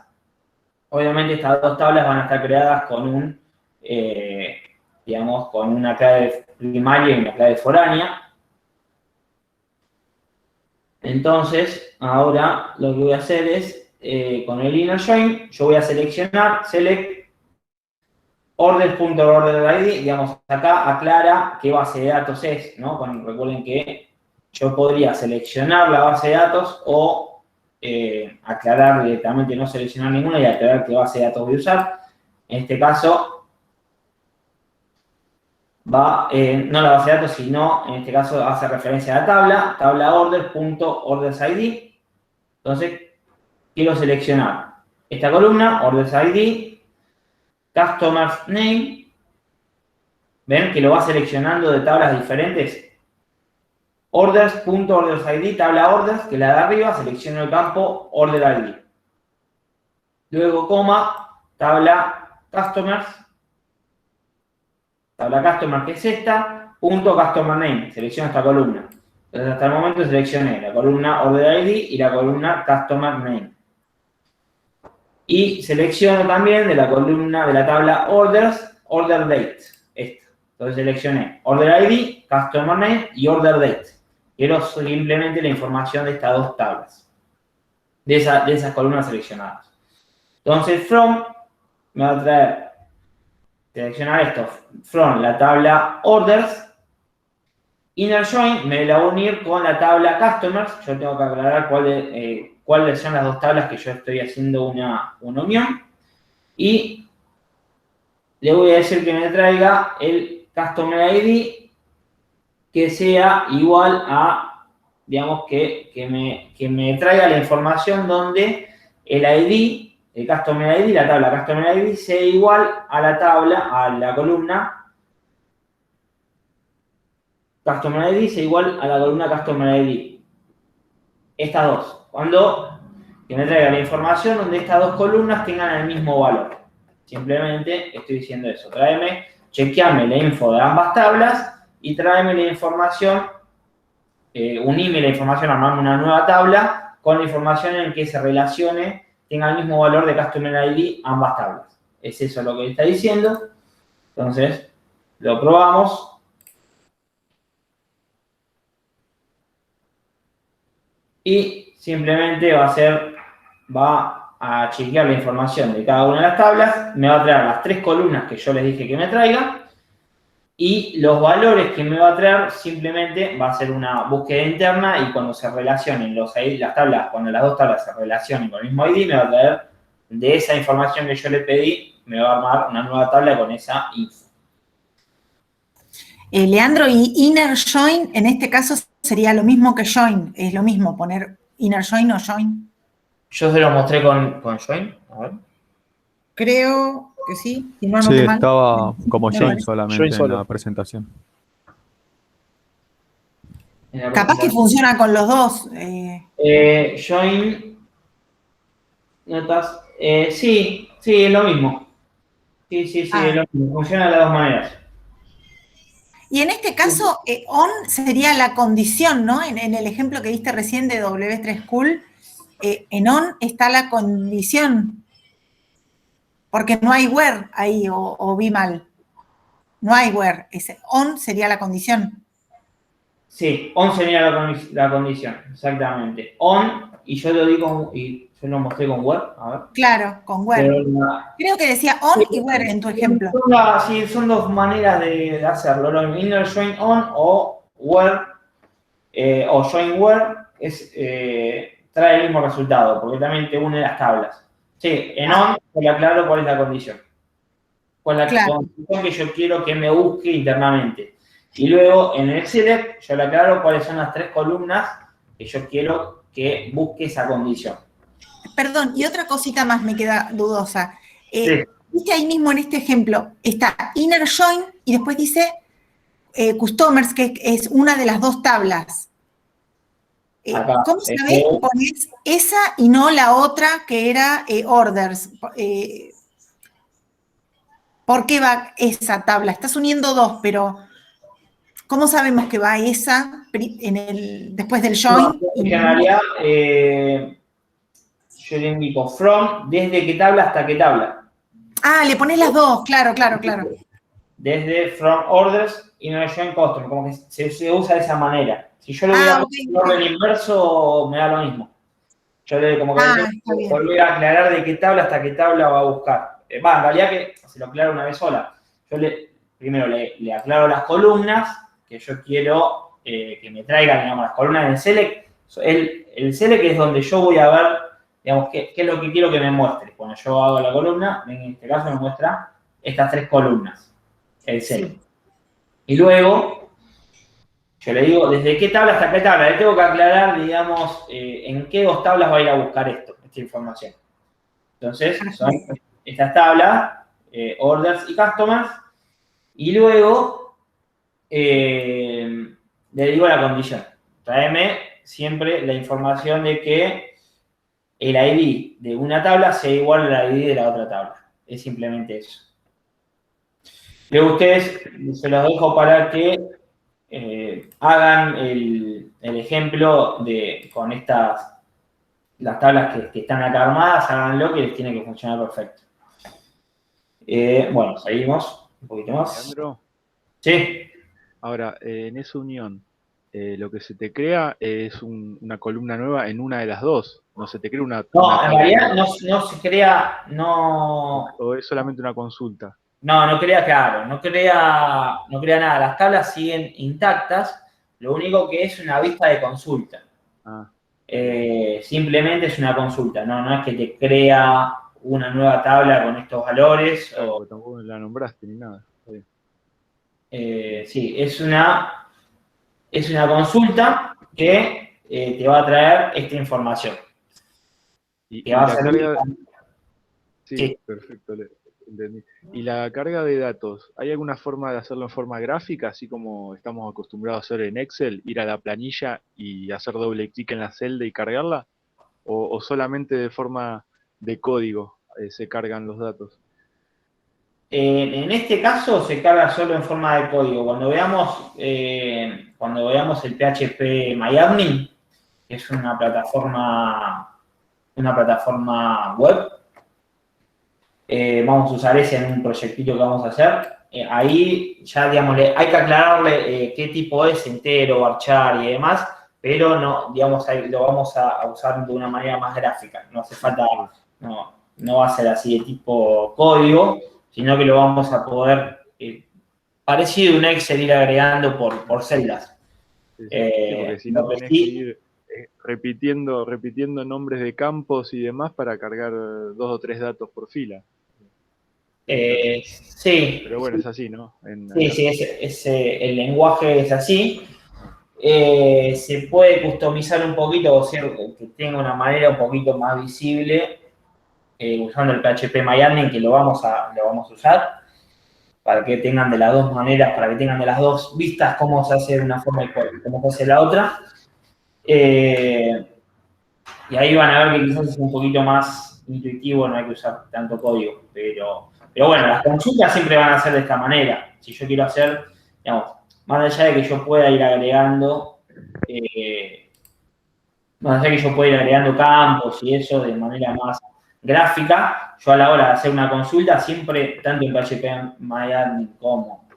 Obviamente estas dos tablas van a estar creadas con con una clave primaria y una clave foránea. Entonces, ahora lo que voy a hacer es, con el inner join, yo voy a seleccionar, select order.orderID, digamos, acá aclara qué base de datos es, ¿no? Recuerden que yo podría seleccionar la base de datos o aclarar directamente, no seleccionar ninguna y aclarar qué base de datos voy a usar. En este caso, no la base de datos, sino en este caso hace referencia a la tabla order.ordersid. Entonces, quiero seleccionar esta columna, ordersid, customers name. ¿Ven? Que lo va seleccionando de tablas diferentes. Orders.ordersid, tabla orders, que es la de arriba, selecciono el campo order ID. Luego, coma, tabla customers, que es esta, punto customer name, selecciono esta columna. Entonces, hasta el momento seleccioné la columna order ID y la columna customer name. Y selecciono también de la columna de la tabla orders, order date, esta. Entonces seleccioné order ID, customer name y order date. Quiero simplemente la información de estas dos tablas, de esas columnas seleccionadas. Entonces, from me va a traer, seleccionar esto, from la tabla orders, inner join me la va a unir con la tabla customers. Yo tengo que aclarar cuáles son las dos tablas que yo estoy haciendo una unión. Y le voy a decir que me traiga el customer ID que sea igual a, digamos, que me traiga la información donde el ID, el customer ID, la tabla customer ID sea igual a la tabla, a la columna customer ID sea igual a la columna customer ID. Estas dos. Que me traiga la información donde estas dos columnas tengan el mismo valor. Simplemente estoy diciendo eso. Chequeame la info de ambas tablas y tráeme la información, unime la información, armame una nueva tabla con la información en que se relacione, tenga el mismo valor de Customer ID ambas tablas. Es eso lo que está diciendo. Entonces, lo probamos. Y simplemente va a chequear la información de cada una de las tablas, me va a traer las tres columnas que yo les dije que me traiga, y los valores que me va a traer simplemente va a ser una búsqueda interna y cuando se relacionen las tablas, cuando las dos tablas se relacionen con el mismo ID, me va a traer de esa información que yo le pedí, me va a armar una nueva tabla con esa info. Leandro, y inner join en este caso sería lo mismo que join, es lo mismo poner inner join o join. Yo se lo mostré con join, a ver. Creo que sí. Si no, Sí, mal. estaba como join solamente Join solo. en la presentación. Capaz que funciona con los dos. Join, notas, sí, es lo mismo. Sí, es lo mismo. Funciona de las dos maneras. Y en este caso, on sería la condición, ¿no? En el ejemplo que diste recién de W3 School, en on está la condición. Porque no hay where ahí, o vi mal. No hay where. On sería la condición. Sí, on sería la condición, exactamente. On, y yo lo digo, y yo lo mostré con where, a ver. Claro, con where. Creo que decía on y where en tu ejemplo. Sí, son dos maneras de hacerlo. Lo inner join on o where, o join where, trae el mismo resultado, porque también te une las tablas. Sí, en on te aclaro cuál es la condición. Cuál es la condición que yo quiero que me busque internamente. Y luego en el select yo le aclaro cuáles son las tres columnas que yo quiero que busque esa condición. Perdón, y otra cosita más me queda dudosa. Sí. viste ahí mismo en este ejemplo, está inner join y después dice customers, que es una de las dos tablas. Acá, ¿Cómo sabés que ponés esa y no la otra que era orders? ¿Por qué va esa tabla? Estás uniendo dos, pero ¿cómo sabemos que va esa después del join? en realidad, yo le indico from, desde qué tabla hasta qué tabla. Ah, le ponés las dos, claro. Desde from orders y no join custom, como que se usa de esa manera. Si yo lo hubiera puesto en orden inverso, me da lo mismo. Yo como que tengo que volver a aclarar de qué tabla hasta qué tabla va a buscar. En realidad que se lo aclaro una vez sola. Yo primero le aclaro las columnas, que yo quiero que me traigan, digamos, las columnas del select. El select es donde yo voy a ver, digamos, qué es lo que quiero que me muestre. Cuando yo hago la columna, en este caso me muestra estas 3 columnas, el select. Sí. Y luego, yo le digo, ¿desde qué tabla hasta qué tabla? Le tengo que aclarar, digamos, en qué 2 tablas va a ir a buscar esta información. Entonces, son estas tablas, orders y customers, y luego le digo la condición. Tráeme siempre la información de que el ID de una tabla sea igual al ID de la otra tabla. Es simplemente eso. Luego ustedes, se los dejo para que hagan el ejemplo con las tablas que están acá armadas, háganlo que les tiene que funcionar perfecto. Bueno, seguimos un poquito más. Leandro, Sí. ahora, en esa unión, lo que se te crea es una columna nueva en una de las dos. No se te crea una No, en tabla realidad nueva. no se crea, no. O es solamente una consulta. No crea, claro, no crea nada. Las tablas siguen intactas, lo único que es una vista de consulta. Ah. Simplemente es una consulta, no es que te crea una nueva tabla con estos valores. Claro, porque tampoco la nombraste ni nada. Sí, es una consulta que te va a traer esta información. Y Que va a la servir carga... Sí. Sí, perfecto, entendí. ¿Y la carga de datos? ¿Hay alguna forma de hacerlo en forma gráfica, así como estamos acostumbrados a hacer en Excel, ir a la planilla y hacer doble clic en la celda y cargarla? ¿O solamente de forma de código se cargan los datos? En este caso se carga solo en forma de código. Cuando veamos el PHP MyAdmin, que es una plataforma web, vamos a usar ese en un proyectito que vamos a hacer. Ahí ya, digamos, hay que aclararle qué tipo es, entero, varchar y demás, pero no, digamos, ahí lo vamos a usar de una manera más gráfica. No hace falta, no va a ser así de tipo código, sino que lo vamos a poder, parecido a un Excel, ir agregando por celdas. Sí, porque si no tenés que ir repitiendo nombres de campos y demás para cargar 2 o 3 datos por fila. Sí. Pero bueno, es así, ¿no? Sí, el lenguaje es así. Se puede customizar un poquito, o sea, que tenga una manera un poquito más visible, usando el PHP MyAdmin, que lo vamos a usar, para que tengan de las dos maneras, para que tengan de las dos vistas cómo se hace de una forma y cómo se hace la otra. Y ahí van a ver que quizás es un poquito más intuitivo, no hay que usar tanto código, pero bueno, las consultas siempre van a ser de esta manera. Si yo quiero hacer, digamos, más allá de que yo pueda ir agregando, campos y eso de manera más gráfica, yo a la hora de hacer una consulta, siempre, tanto en PHP MyAdmin como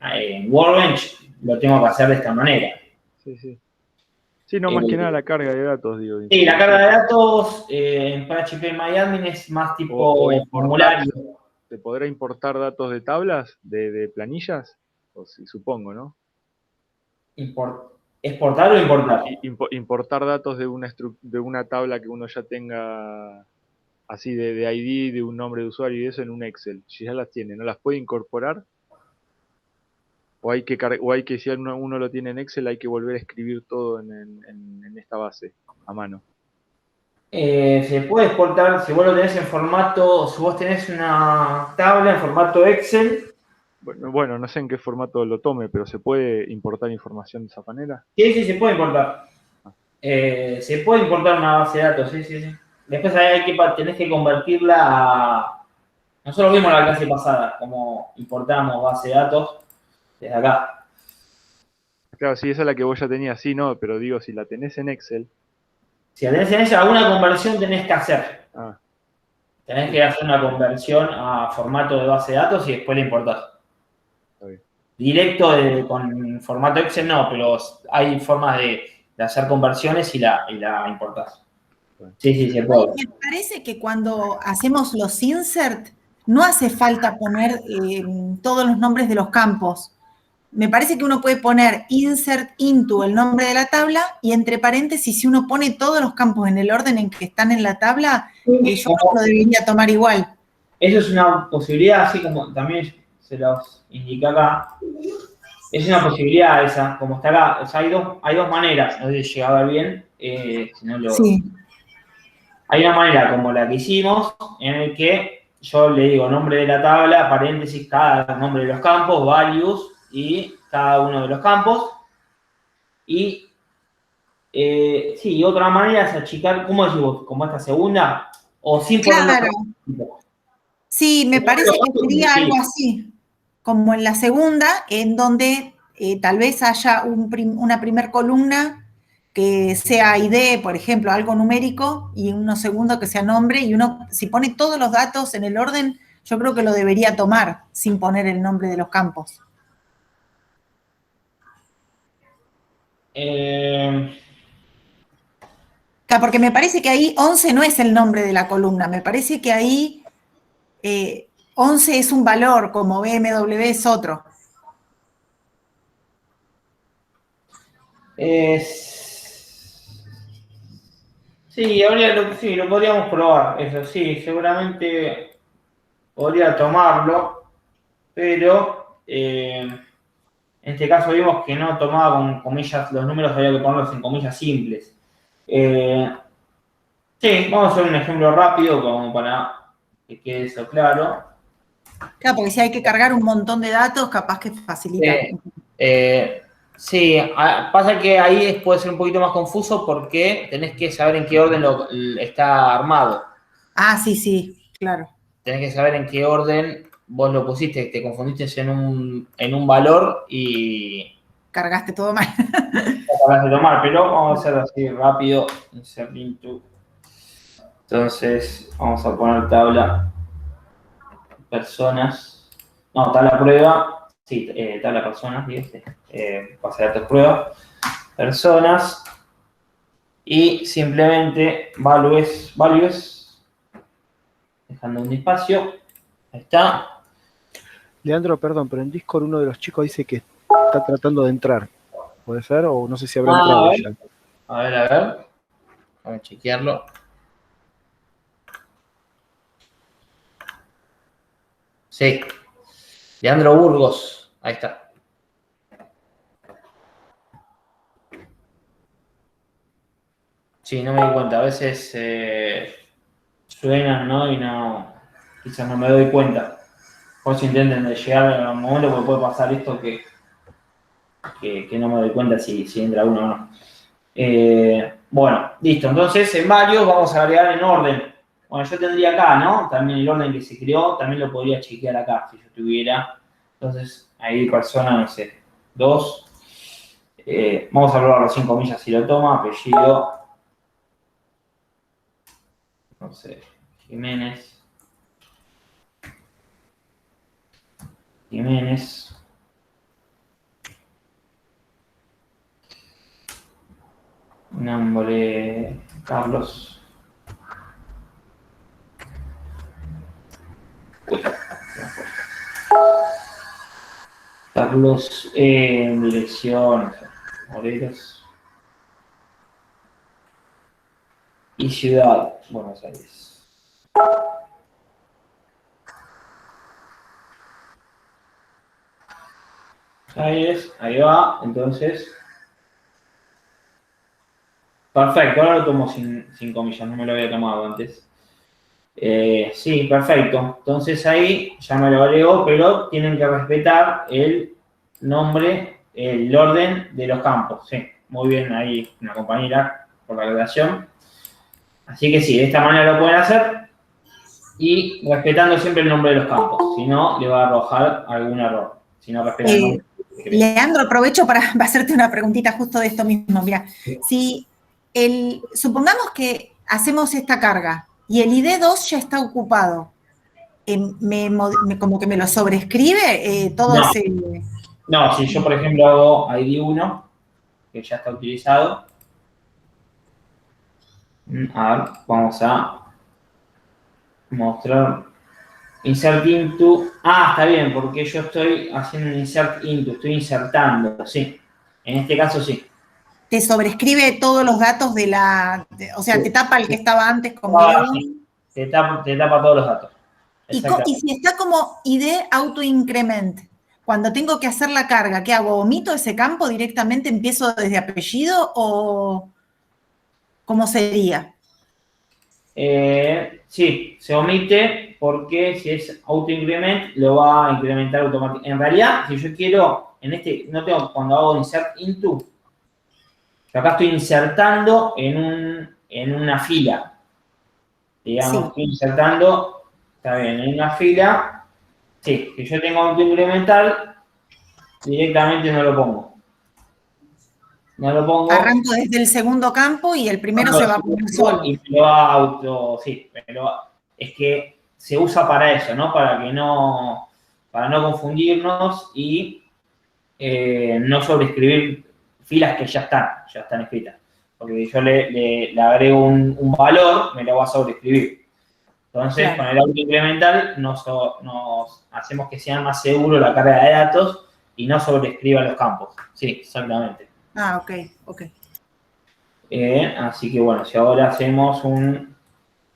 en Workbench, lo tengo que hacer de esta manera. Sí. Sí, no, más que nada la carga de datos, digo. Sí, la carga de datos en PHP MyAdmin es más tipo formulario. ¿Se podrá importar datos de tablas, de planillas? O sí, supongo, ¿no? ¿Exportar o importar? Importar datos de una tabla que uno ya tenga así de ID, de un nombre de usuario y eso en un Excel. Si ya las tiene, ¿no las puede incorporar? O hay que si uno lo tiene en Excel, hay que volver a escribir todo en esta base, a mano. Se puede exportar, si vos lo tenés en formato, si vos tenés una tabla en formato Excel, Bueno, no sé en qué formato lo tome, pero ¿se puede importar información de esa manera? sí, se puede importar. Se puede importar una base de datos, sí. Después tenés que convertirla a... Nosotros vimos la clase pasada, cómo importamos base de datos desde acá. Claro, sí, esa es la que vos ya tenías, sí, no, pero digo, si la tenés en Excel, Si la tenés en ella, alguna conversión tenés que hacer. ah, Tenés que hacer una conversión a formato de base de datos y después la importás. está bien. Directo con formato Excel no, pero hay formas de hacer conversiones y la importás. Sí, se puede. Me parece que cuando hacemos los insert, no hace falta poner todos los nombres de los campos. Me parece que uno puede poner insert into el nombre de la tabla y entre paréntesis, si uno pone todos los campos en el orden en que están en la tabla, yo creo que lo debería tomar igual. Eso es una posibilidad, así como también se los indica acá. Es una posibilidad esa, como está acá. O sea, hay dos maneras, no sé si llega a ver bien. Si no Sí, hay una manera como la que hicimos, en el que yo le digo nombre de la tabla, paréntesis, cada nombre de los campos, values y cada uno de los campos. Y sí, otra manera es achicar, ¿cómo decimos? Como esta segunda, o sin poner los claro. campos. Sí, me parece que sería algo así, como en la segunda, en donde tal vez haya una primer columna que sea ID, por ejemplo, algo numérico, y uno segundo que sea nombre, y uno, si pone todos los datos en el orden, yo creo que lo debería tomar sin poner el nombre de los campos. Claro, porque me parece que ahí 11 no es el nombre de la columna, me parece que ahí 11 es un valor, como BMW es otro. Sí, sí, lo podríamos probar, eso sí, seguramente podría tomarlo, pero en este caso vimos que no tomaba con comillas, los números había que ponerlos en comillas simples. Sí, vamos a hacer un ejemplo rápido como para que quede eso claro. Claro, porque si hay que cargar un montón de datos, capaz que facilita. Eh, sí, pasa que ahí puede ser un poquito más confuso porque tenés que saber en qué orden está armado. Ah, sí, claro. Tenés que saber en qué orden vos lo pusiste, te confundiste en un valor y Cargaste todo mal. acabas de tomar, pero vamos a hacerlo así rápido. Insert into. Entonces, vamos a poner tabla personas. No, tabla prueba. Sí, tabla personas, ¿viste? Base de datos prueba. Personas. Y simplemente values, dejando un espacio. Ahí está. Leandro, perdón, pero en Discord uno de los chicos dice que está tratando de entrar. ¿Puede ser? O no sé si habrá entrado ya. A ver. Vamos a chequearlo. Sí. Leandro Burgos. Ahí está. Sí, no me di cuenta. A veces suenan, ¿no? Y no. Quizás no me doy cuenta. Por si intenten de llegar a un momento porque puede pasar esto que no me doy cuenta si entra uno o no. Bueno, listo. Entonces, en varios vamos a agregar en orden. Bueno, yo tendría acá, ¿no? También el orden que se creó, también lo podría chequear acá, si yo tuviera. Entonces, ahí persona, no sé, 2. Vamos a probarlo sin comillas si lo toma. Apellido, no sé, Jiménez. Nombre, Carlos. Uy, Carlos, dirección, Morelos. Y ciudad, Buenos Aires. Aires, ahí va, entonces. Perfecto, ahora lo tomo sin comillas, no me lo había tomado antes. Sí, perfecto. Entonces ahí ya me lo agrego, pero tienen que respetar el nombre, el orden de los campos. Sí, muy bien ahí una compañera por la creación. Así que sí, de esta manera lo pueden hacer y respetando siempre el nombre de los campos. Si no, le va a arrojar algún error. Si no respeta el nombre. Leandro, aprovecho para hacerte una preguntita justo de esto mismo. Mira, si supongamos que hacemos esta carga y el ID2 ya está ocupado, como que me lo sobrescribe todo No. ese... No, si yo, por ejemplo, hago ID1, que ya está utilizado, a ver, vamos a mostrar insert into. Ah, está bien, porque yo estoy haciendo un insert into, estoy insertando, sí. En este caso, sí. Te sobrescribe todos los datos o sea, Sí. te tapa el que estaba antes como Ah, ID1. sí. Te tapa todos los datos. Y si está como ID auto increment, cuando tengo que hacer la carga, ¿qué hago? ¿Omito ese campo directamente? ¿Empiezo desde apellido o cómo sería? Sí, se omite porque si es auto increment lo va a incrementar automáticamente. En realidad, si yo quiero, cuando hago insert into, yo acá estoy insertando en una fila. Digamos, Sí. estoy insertando, está bien, en una fila. Sí, que yo tengo auto incremental, directamente no lo pongo. No lo pongo. Arranco desde el segundo campo y el primero se va a poner solo. Y me lo va a sí, pero es que se usa para eso, ¿no? Para no confundirnos y no sobreescribir filas que ya están escritas. Porque si yo le agrego un valor, me lo va a sobreescribir. Entonces, Claro. con el auto incremental nos hacemos que sea más seguro la carga de datos y no sobreescriba los campos. Sí, exactamente. Ah, ok. Así que bueno, si ahora hacemos un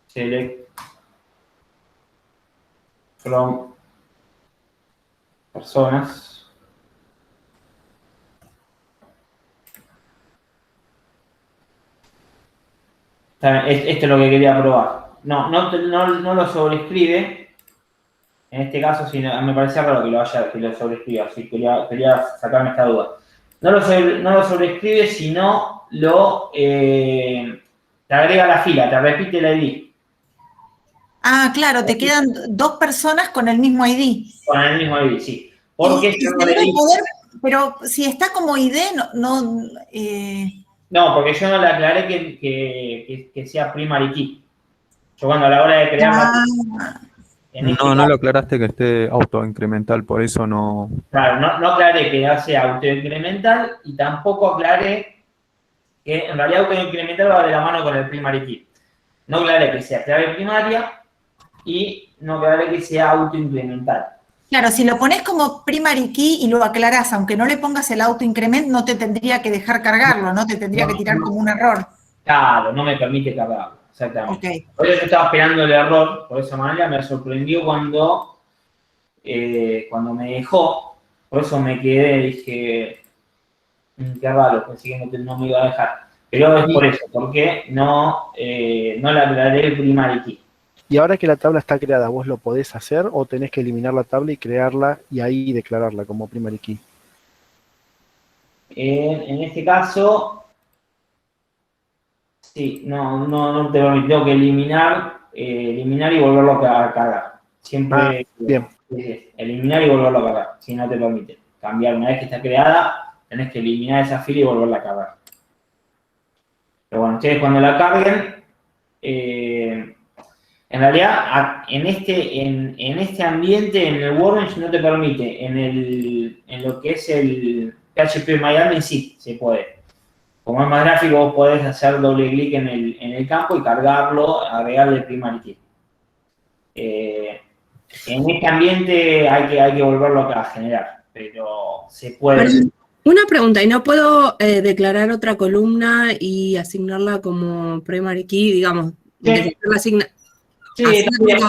select from personas. Esto es lo que quería probar. No lo sobrescribe. En este caso, sí, me parece raro que lo sobrescriba. Así que quería sacarme esta duda. No lo sobrescribe, sino te agrega la fila, te repite el ID. Ah, claro, te quedan dos personas con el mismo ID. Con el mismo ID, sí. Porque Y se debe poder, pero si está como ID, No, porque yo no le aclaré que sea primary key. Yo cuando a la hora de crear No lo aclaraste que esté autoincremental, por eso no. Claro, no aclaré que sea autoincremental y tampoco aclaré que en realidad autoincremental va de la mano con el primary key. No aclaré que sea clave primaria y no aclaré que sea autoincremental. Claro, si lo pones como primary key y lo aclarás, aunque no le pongas el autoincrement, no te tendría que dejar cargarlo, ¿no? Te tendría que tirar como un error. Claro, no me permite cargarlo, exactamente. Okay. Por eso yo estaba esperando el error, por esa manera me sorprendió cuando me dejó, por eso me quedé, dije, qué raro, pensé que no me iba a dejar. Pero es por eso, porque no le aclaré el primary key. Y ahora que la tabla está creada, ¿vos lo podés hacer o tenés que eliminar la tabla y crearla y ahí declararla como primary key? En este caso, sí, no te permite, tengo que eliminar y volverlo a cargar. Siempre bien. Eliminar y volverlo a cargar, si no te permite. Cambiar, una vez que está creada, tenés que eliminar esa fila y volverla a cargar. Pero bueno, ustedes cuando la carguen, en realidad, en este ambiente, en el Workbench no te permite. En lo que es el PHP MyAdmin sí, se puede. Como es más gráfico, vos podés hacer doble clic en el campo y cargarlo, agregarle el primary key. En este ambiente hay que volverlo a generar, pero se puede. Perdón, una pregunta, ¿y no puedo declarar otra columna y asignarla como primary key, digamos? Sí. Sí,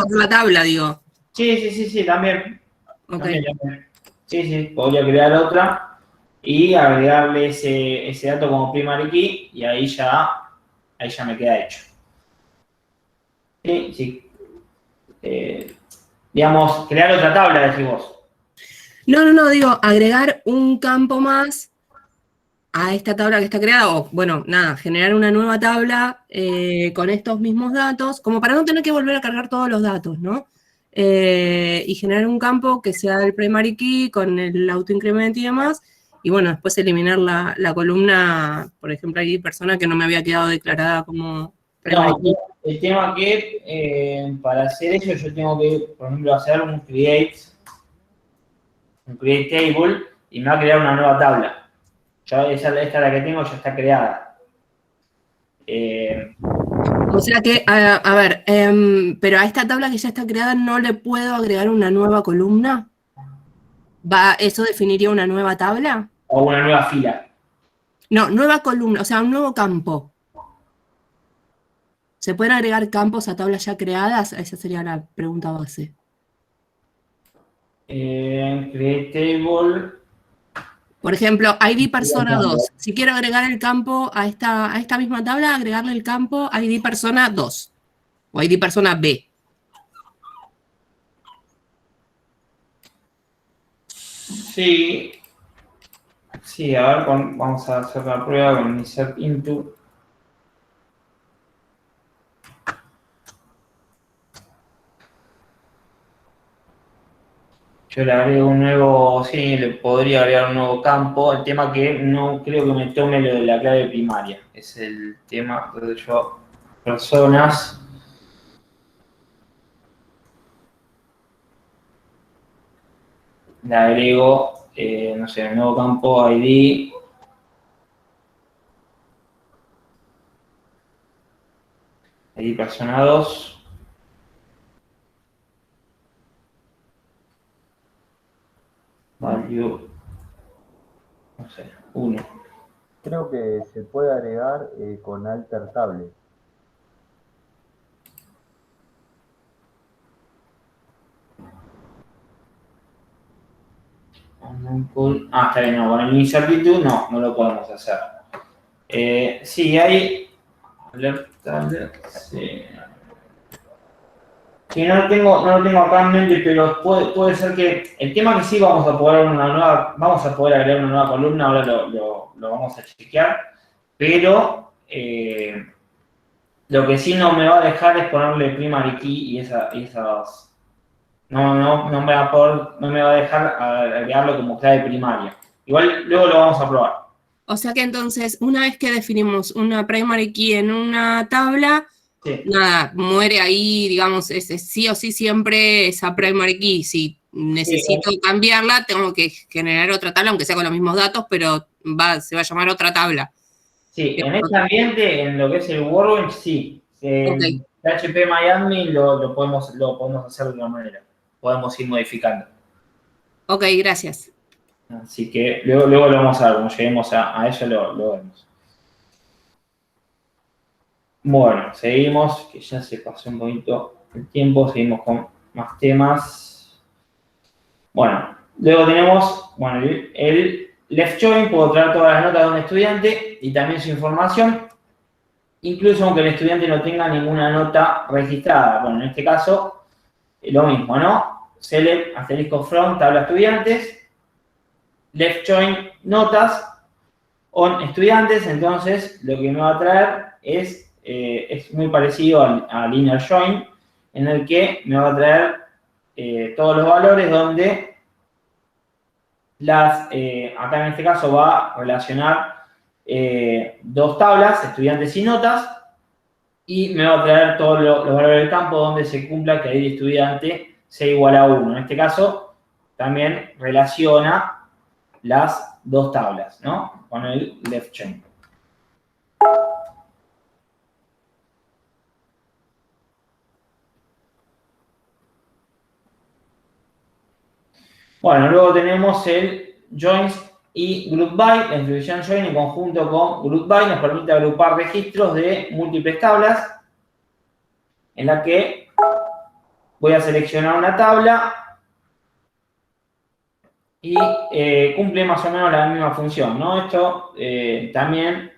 la tabla, digo. Sí, también. Okay. También. Sí, podría crear otra y agregarle ese dato como primary key y ahí ya ahí ya me queda hecho. Sí. Digamos, crear otra tabla, decís vos. No, digo, agregar un campo más a esta tabla que está creada, o bueno, nada, generar una nueva tabla con estos mismos datos, como para no tener que volver a cargar todos los datos, ¿no? Y generar un campo que sea el primary key con el autoincrement y demás, y bueno, después eliminar la columna, por ejemplo, hay persona que no me había quedado declarada como primary No, key. el tema que para hacer eso yo tengo que, por ejemplo, hacer un create table y me va a crear una nueva tabla. Esta es la que tengo, ya está creada. O sea que, a ver, pero a esta tabla que ya está creada no le puedo agregar una nueva columna. ¿Eso definiría una nueva tabla? O una nueva fila. No, nueva columna, o sea, un nuevo campo. ¿Se pueden agregar campos a tablas ya creadas? Esa sería la pregunta base. Create table. Por ejemplo, ID persona 2. Si quiero agregar el campo a esta misma tabla, agregarle el campo ID persona 2 o ID persona B. Sí. Sí, a ver, vamos a hacer la prueba con insert into. Yo le agrego un nuevo, sí, le podría agregar un nuevo campo. El tema que no creo que me tome lo de la clave primaria. Es el tema donde yo, personas. Le agrego, no sé, un nuevo campo ID. ID persona 2. Value, no sé, 1. Creo que se puede agregar con alter table. Está bien, no, con el incertitude no lo podemos hacer. Sí, hay. Sí. Sí, no lo tengo acá en mente, pero puede ser que. El tema que sí vamos a poder agregar una nueva columna, ahora lo vamos a chequear, pero lo que sí no me va a dejar es ponerle primary key y esas. No me va a dejar agregarlo como clave primaria. Igual luego lo vamos a probar. O sea que entonces, una vez que definimos una primary key en una tabla, Sí. nada, muere ahí, digamos, sí o sí siempre esa primary key. Si necesito cambiarla, tengo que generar otra tabla, aunque sea con los mismos datos, pero se va a llamar otra tabla. Sí, en este ambiente, en lo que es el Workbench, sí. En Okay. PHP Miami lo podemos hacer de una manera. Podemos ir modificando. Ok, gracias. Así que luego lo vamos a ver, cuando lleguemos a eso lo vemos. Bueno, seguimos, que ya se pasó un poquito el tiempo, seguimos con más temas. Bueno, luego tenemos, el left join, puedo traer todas las notas de un estudiante y también su información, incluso aunque el estudiante no tenga ninguna nota registrada. Bueno, en este caso, lo mismo, ¿no? Select, asterisco from, tabla estudiantes, left join, notas, on estudiantes, entonces lo que me va a traer es muy parecido al inner join, en el que me va a traer todos los valores donde acá en este caso va a relacionar dos tablas, estudiantes y notas, y me va a traer todos los valores del campo donde se cumpla que ID estudiante sea igual a 1. En este caso, también relaciona las dos tablas, ¿no? Con el left join. Bueno, luego tenemos el joins y group by. La instrucción join en conjunto con group by nos permite agrupar registros de múltiples tablas en la que voy a seleccionar una tabla y cumple más o menos la misma función, ¿no? Esto también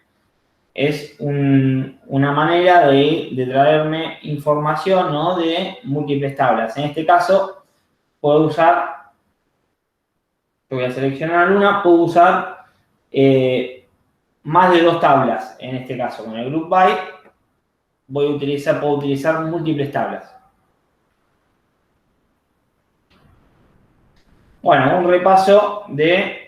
es una manera de traerme información, ¿no? De múltiples tablas. En este caso, puedo usar, voy a seleccionar una, puedo usar más de 2 tablas. En este caso, con el group by, puedo utilizar múltiples tablas. Bueno, un repaso de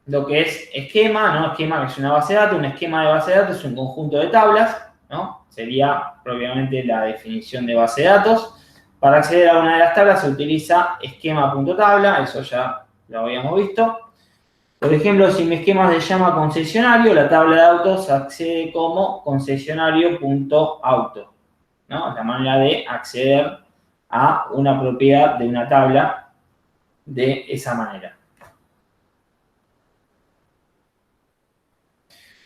lo que es esquema, ¿no? Esquema que es una base de datos. Un esquema de base de datos es un conjunto de tablas, ¿no? Sería propiamente la definición de base de datos. Para acceder a una de las tablas se utiliza esquema.tabla, eso ya lo habíamos visto. Por ejemplo, si mi esquema se llama concesionario, la tabla de autos accede como concesionario.auto, ¿no? Es la manera de acceder a una propiedad de una tabla de esa manera.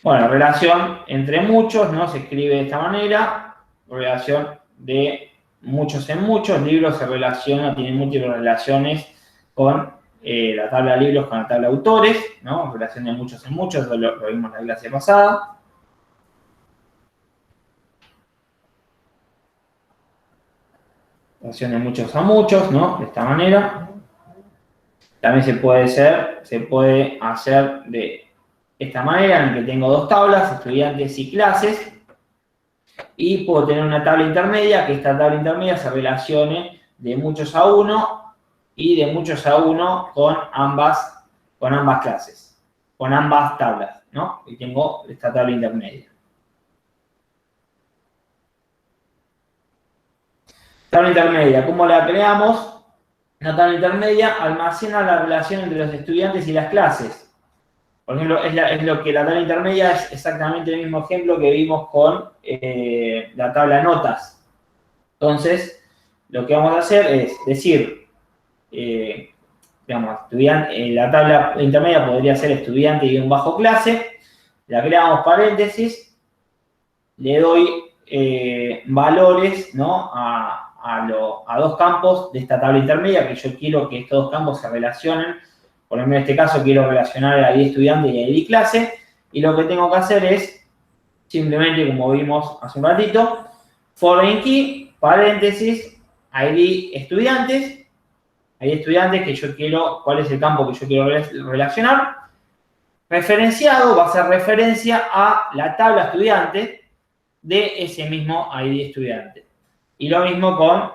Bueno, relación entre muchos, ¿no? Se escribe de esta manera. Relación de muchos en muchos. Libros se relaciona, tiene múltiples relaciones con la tabla de libros, con la tabla de autores, ¿no? Relación de muchos en muchos, eso lo vimos en la clase pasada. Relación de muchos a muchos, ¿no? De esta manera. También se puede hacer de esta manera, en la que tengo 2 tablas, estudiantes y clases, y puedo tener una tabla intermedia, que esta tabla intermedia se relacione de muchos a 1 y de muchos a 1 con ambas clases, con ambas tablas, ¿no? Y tengo esta tabla intermedia. Tabla intermedia, ¿cómo la creamos? La tabla intermedia almacena la relación entre los estudiantes y las clases. Por ejemplo, es lo que la tabla intermedia es exactamente el mismo ejemplo que vimos con la tabla notas. Entonces, lo que vamos a hacer es decir, digamos, la tabla intermedia podría ser estudiante y un bajo clase, le agregamos paréntesis, le doy valores, ¿no? a 2 campos de esta tabla intermedia, que yo quiero que estos 2 campos se relacionen. Por ejemplo, en este caso quiero relacionar a ID estudiante y a ID clase, y lo que tengo que hacer es, simplemente como vimos hace un ratito, foreign key, paréntesis, ID estudiantes que yo quiero, cuál es el campo que yo quiero relacionar, referenciado, va a ser referencia a la tabla estudiante de ese mismo ID estudiante. Y lo mismo con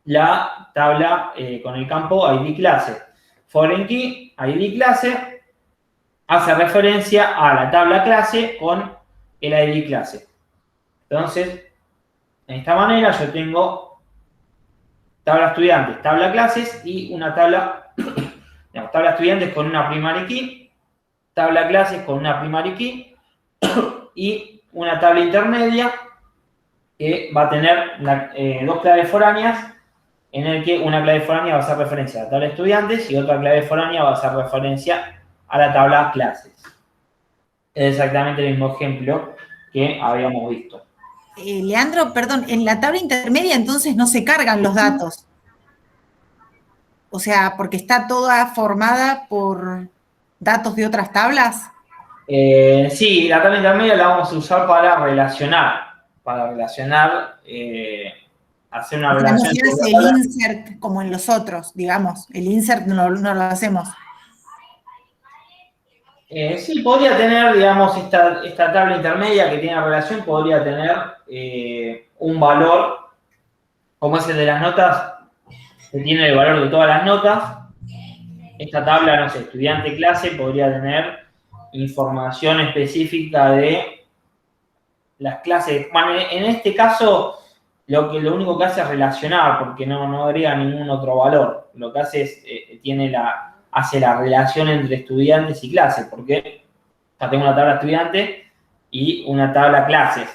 la tabla, con el campo ID clase. Foreign key, ID clase, hace referencia a la tabla clase con el ID clase. Entonces, de esta manera yo tengo tabla estudiantes, tabla clases y una tabla, digamos, tabla estudiantes con una primary key, tabla clases con una primary key y una tabla intermedia que va a tener 2 claves foráneas, en el que una clave foránea va a hacer referencia a la tabla estudiantes y otra clave foránea va a hacer referencia a la tabla clases. Es exactamente el mismo ejemplo que habíamos visto. Leandro, perdón, en la tabla intermedia entonces no se cargan los datos. O sea, porque está toda formada por datos de otras tablas. Sí, la tabla intermedia la vamos a usar para relacionar. Hacer una relación. No se hace el insert como en los otros, digamos. El insert no lo hacemos. Sí, podría tener, digamos, esta tabla intermedia que tiene relación, podría tener un valor, como es el de las notas, que tiene el valor de todas las notas. Esta tabla, no sé, estudiante clase, podría tener información específica de las clases. Bueno, en este caso, lo único que hace es relacionar, porque no agrega ningún otro valor. Lo que hace es, hace la relación entre estudiantes y clases, porque ya tengo una tabla estudiante y una tabla clases.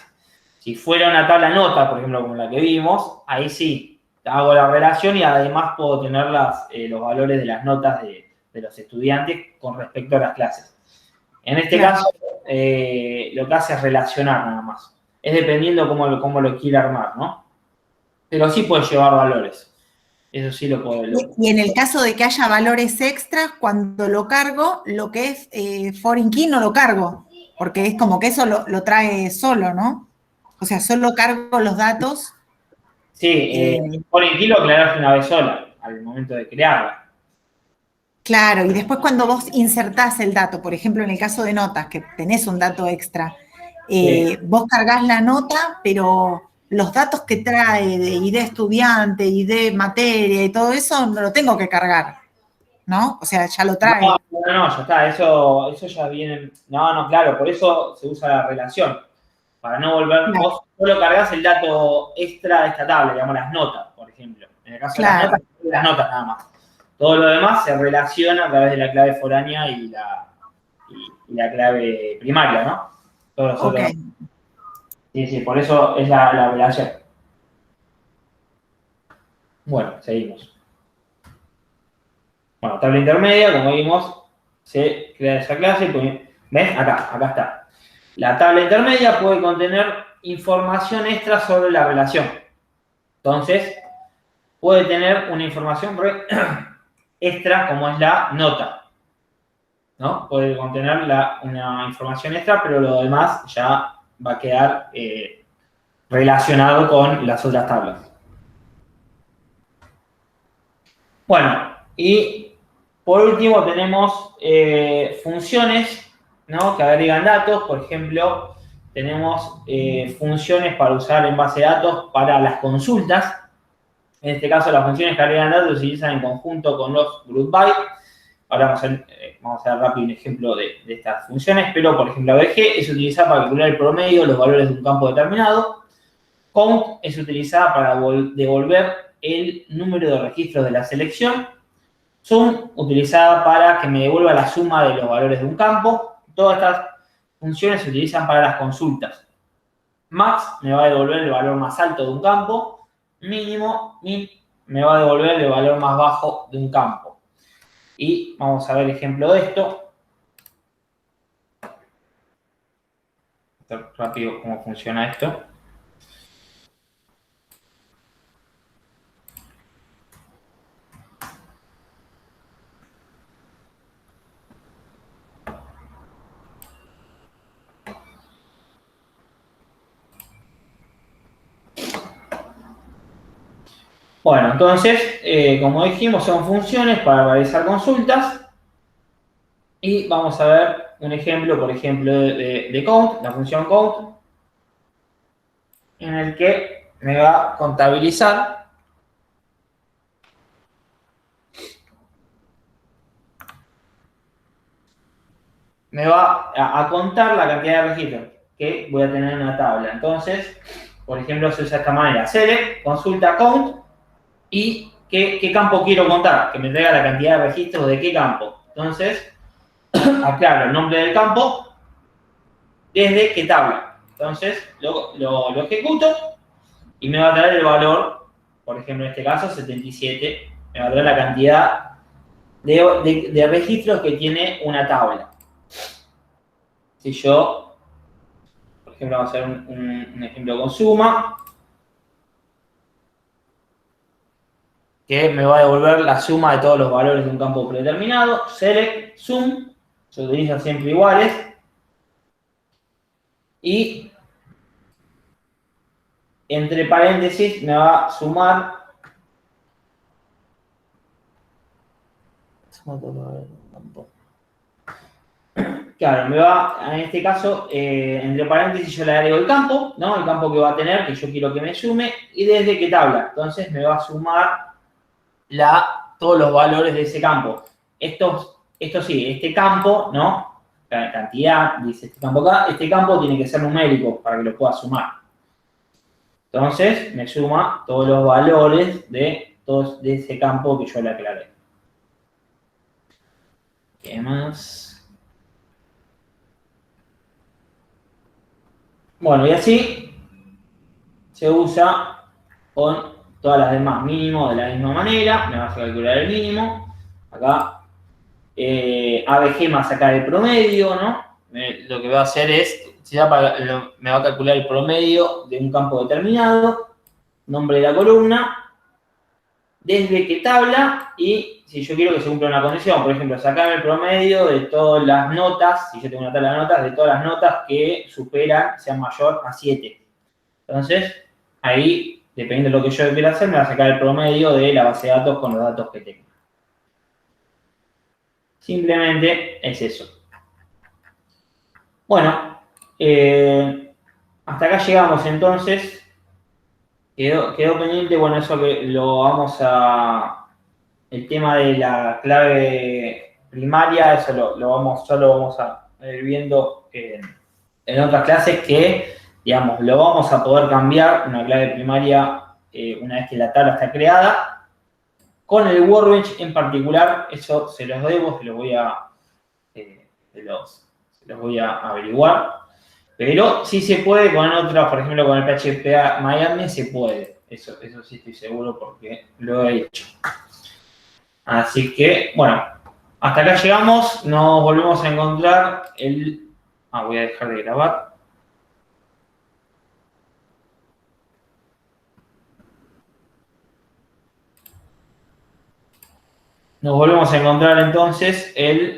Si fuera una tabla nota, por ejemplo, como la que vimos, ahí sí, hago la relación y además puedo tener los valores de las notas de los estudiantes con respecto a las clases. En este caso, lo que hace es relacionar nada más. Es dependiendo cómo lo quiera armar, ¿no? Pero sí puede llevar valores. Eso sí lo puedo. Y en el caso de que haya valores extras, cuando lo cargo, lo que es foreign key no lo cargo. porque es como que eso lo trae solo, ¿no? O sea, solo cargo los datos. Sí, por el kilo aclaraste una vez sola, al momento de crearla. Claro, y después cuando vos insertás el dato, por ejemplo, en el caso de notas, que tenés un dato extra, Sí. vos cargás la nota, pero los datos que trae de ID estudiante, ID materia y todo eso, no lo tengo que cargar, ¿no? O sea, ya lo trae. No, ya está, eso ya viene. No, claro, por eso se usa la relación. Para no volver, Claro. vos solo cargas el dato extra de esta tabla, digamos las notas, por ejemplo. En el caso de Claro. las notas nada más. Todo lo demás se relaciona a través de la clave foránea y la clave primaria, ¿no? Todos los Ok. otros. Sí, por eso es la relación. Bueno, seguimos. Bueno, tabla intermedia, como vimos, se crea esa clase. ¿Ves? Acá está. La tabla intermedia puede contener información extra sobre la relación. Entonces, puede tener una información extra como es la nota, ¿no? Puede contener una información extra, pero lo demás ya va a quedar relacionado con las otras tablas. Bueno, y por último tenemos funciones, ¿no? Que agregan datos. Por ejemplo, tenemos funciones para usar en base de datos para las consultas. En este caso, las funciones que agregan datos se utilizan en conjunto con los group by. Ahora vamos a ver rápido un ejemplo de estas funciones, pero por ejemplo, ABG es utilizada para calcular el promedio de los valores de un campo determinado. Count es utilizada para devolver el número de registros de la selección. Sum, utilizada para que me devuelva la suma de los valores de un campo. Todas estas funciones se utilizan para las consultas. Max me va a devolver el valor más alto de un campo. Mínimo, min, me va a devolver el valor más bajo de un campo. Y vamos a ver ejemplo de esto. Rápido cómo funciona esto. Bueno, entonces, como dijimos, son funciones para realizar consultas. Y vamos a ver un ejemplo, por ejemplo, de count, la función count, en el que me va a contabilizar me va a contar la cantidad de registros que voy a tener en una tabla. Entonces, por ejemplo, se usa de esta manera. Select, consulta count, y qué campo quiero contar, que me traiga la cantidad de registros de qué campo. Entonces, aclaro el nombre del campo, desde qué tabla. Entonces, lo ejecuto y me va a traer el valor, por ejemplo, en este caso, 77. Me va a traer la cantidad de registros que tiene una tabla. Si yo, por ejemplo, vamos a hacer un ejemplo con suma, que me va a devolver la suma de todos los valores de un campo predeterminado. Select, sum, se utilizan siempre iguales. Y entre paréntesis me va a sumar. Claro, me va, en este caso, entre paréntesis yo le agrego el campo, ¿no? El campo que va a tener, que yo quiero que me sume, y desde qué tabla. Entonces me va a sumar todos los valores de ese campo. Esto sí, este campo, ¿no? La cantidad, dice este campo acá, este campo tiene que ser numérico para que lo pueda sumar. Entonces me suma todos los valores de ese campo que yo le aclaré. ¿Qué más? Bueno, y así se usa con todas las demás. Mínimo de la misma manera, me vas a calcular el mínimo. Acá, ABG me va a sacar el promedio, ¿no? Lo que voy a hacer es, me va a calcular el promedio de un campo determinado, nombre de la columna, desde qué tabla y si yo quiero que se cumpla una condición. Por ejemplo, sacarme el promedio de todas las notas, si yo tengo una tabla de notas, de todas las notas que superan, sean mayor a 7. Entonces, ahí, dependiendo de lo que yo quiera hacer, me va a sacar el promedio de la base de datos con los datos que tengo. Simplemente es eso. Bueno, hasta acá llegamos entonces. Quedó pendiente, bueno, eso que lo vamos a... El tema de la clave primaria, eso ya lo vamos a ir viendo en otras clases que, digamos, lo vamos a poder cambiar, una clave primaria, una vez que la tabla está creada. Con el Workbench en particular, eso se los debo, se los voy a averiguar. Pero sí se puede con otras, por ejemplo, con el PHP MyAdmin se puede. Eso sí estoy seguro porque lo he hecho. Así que, bueno, hasta acá llegamos. Nos volvemos a encontrar voy a dejar de grabar. Nos volvemos a encontrar entonces el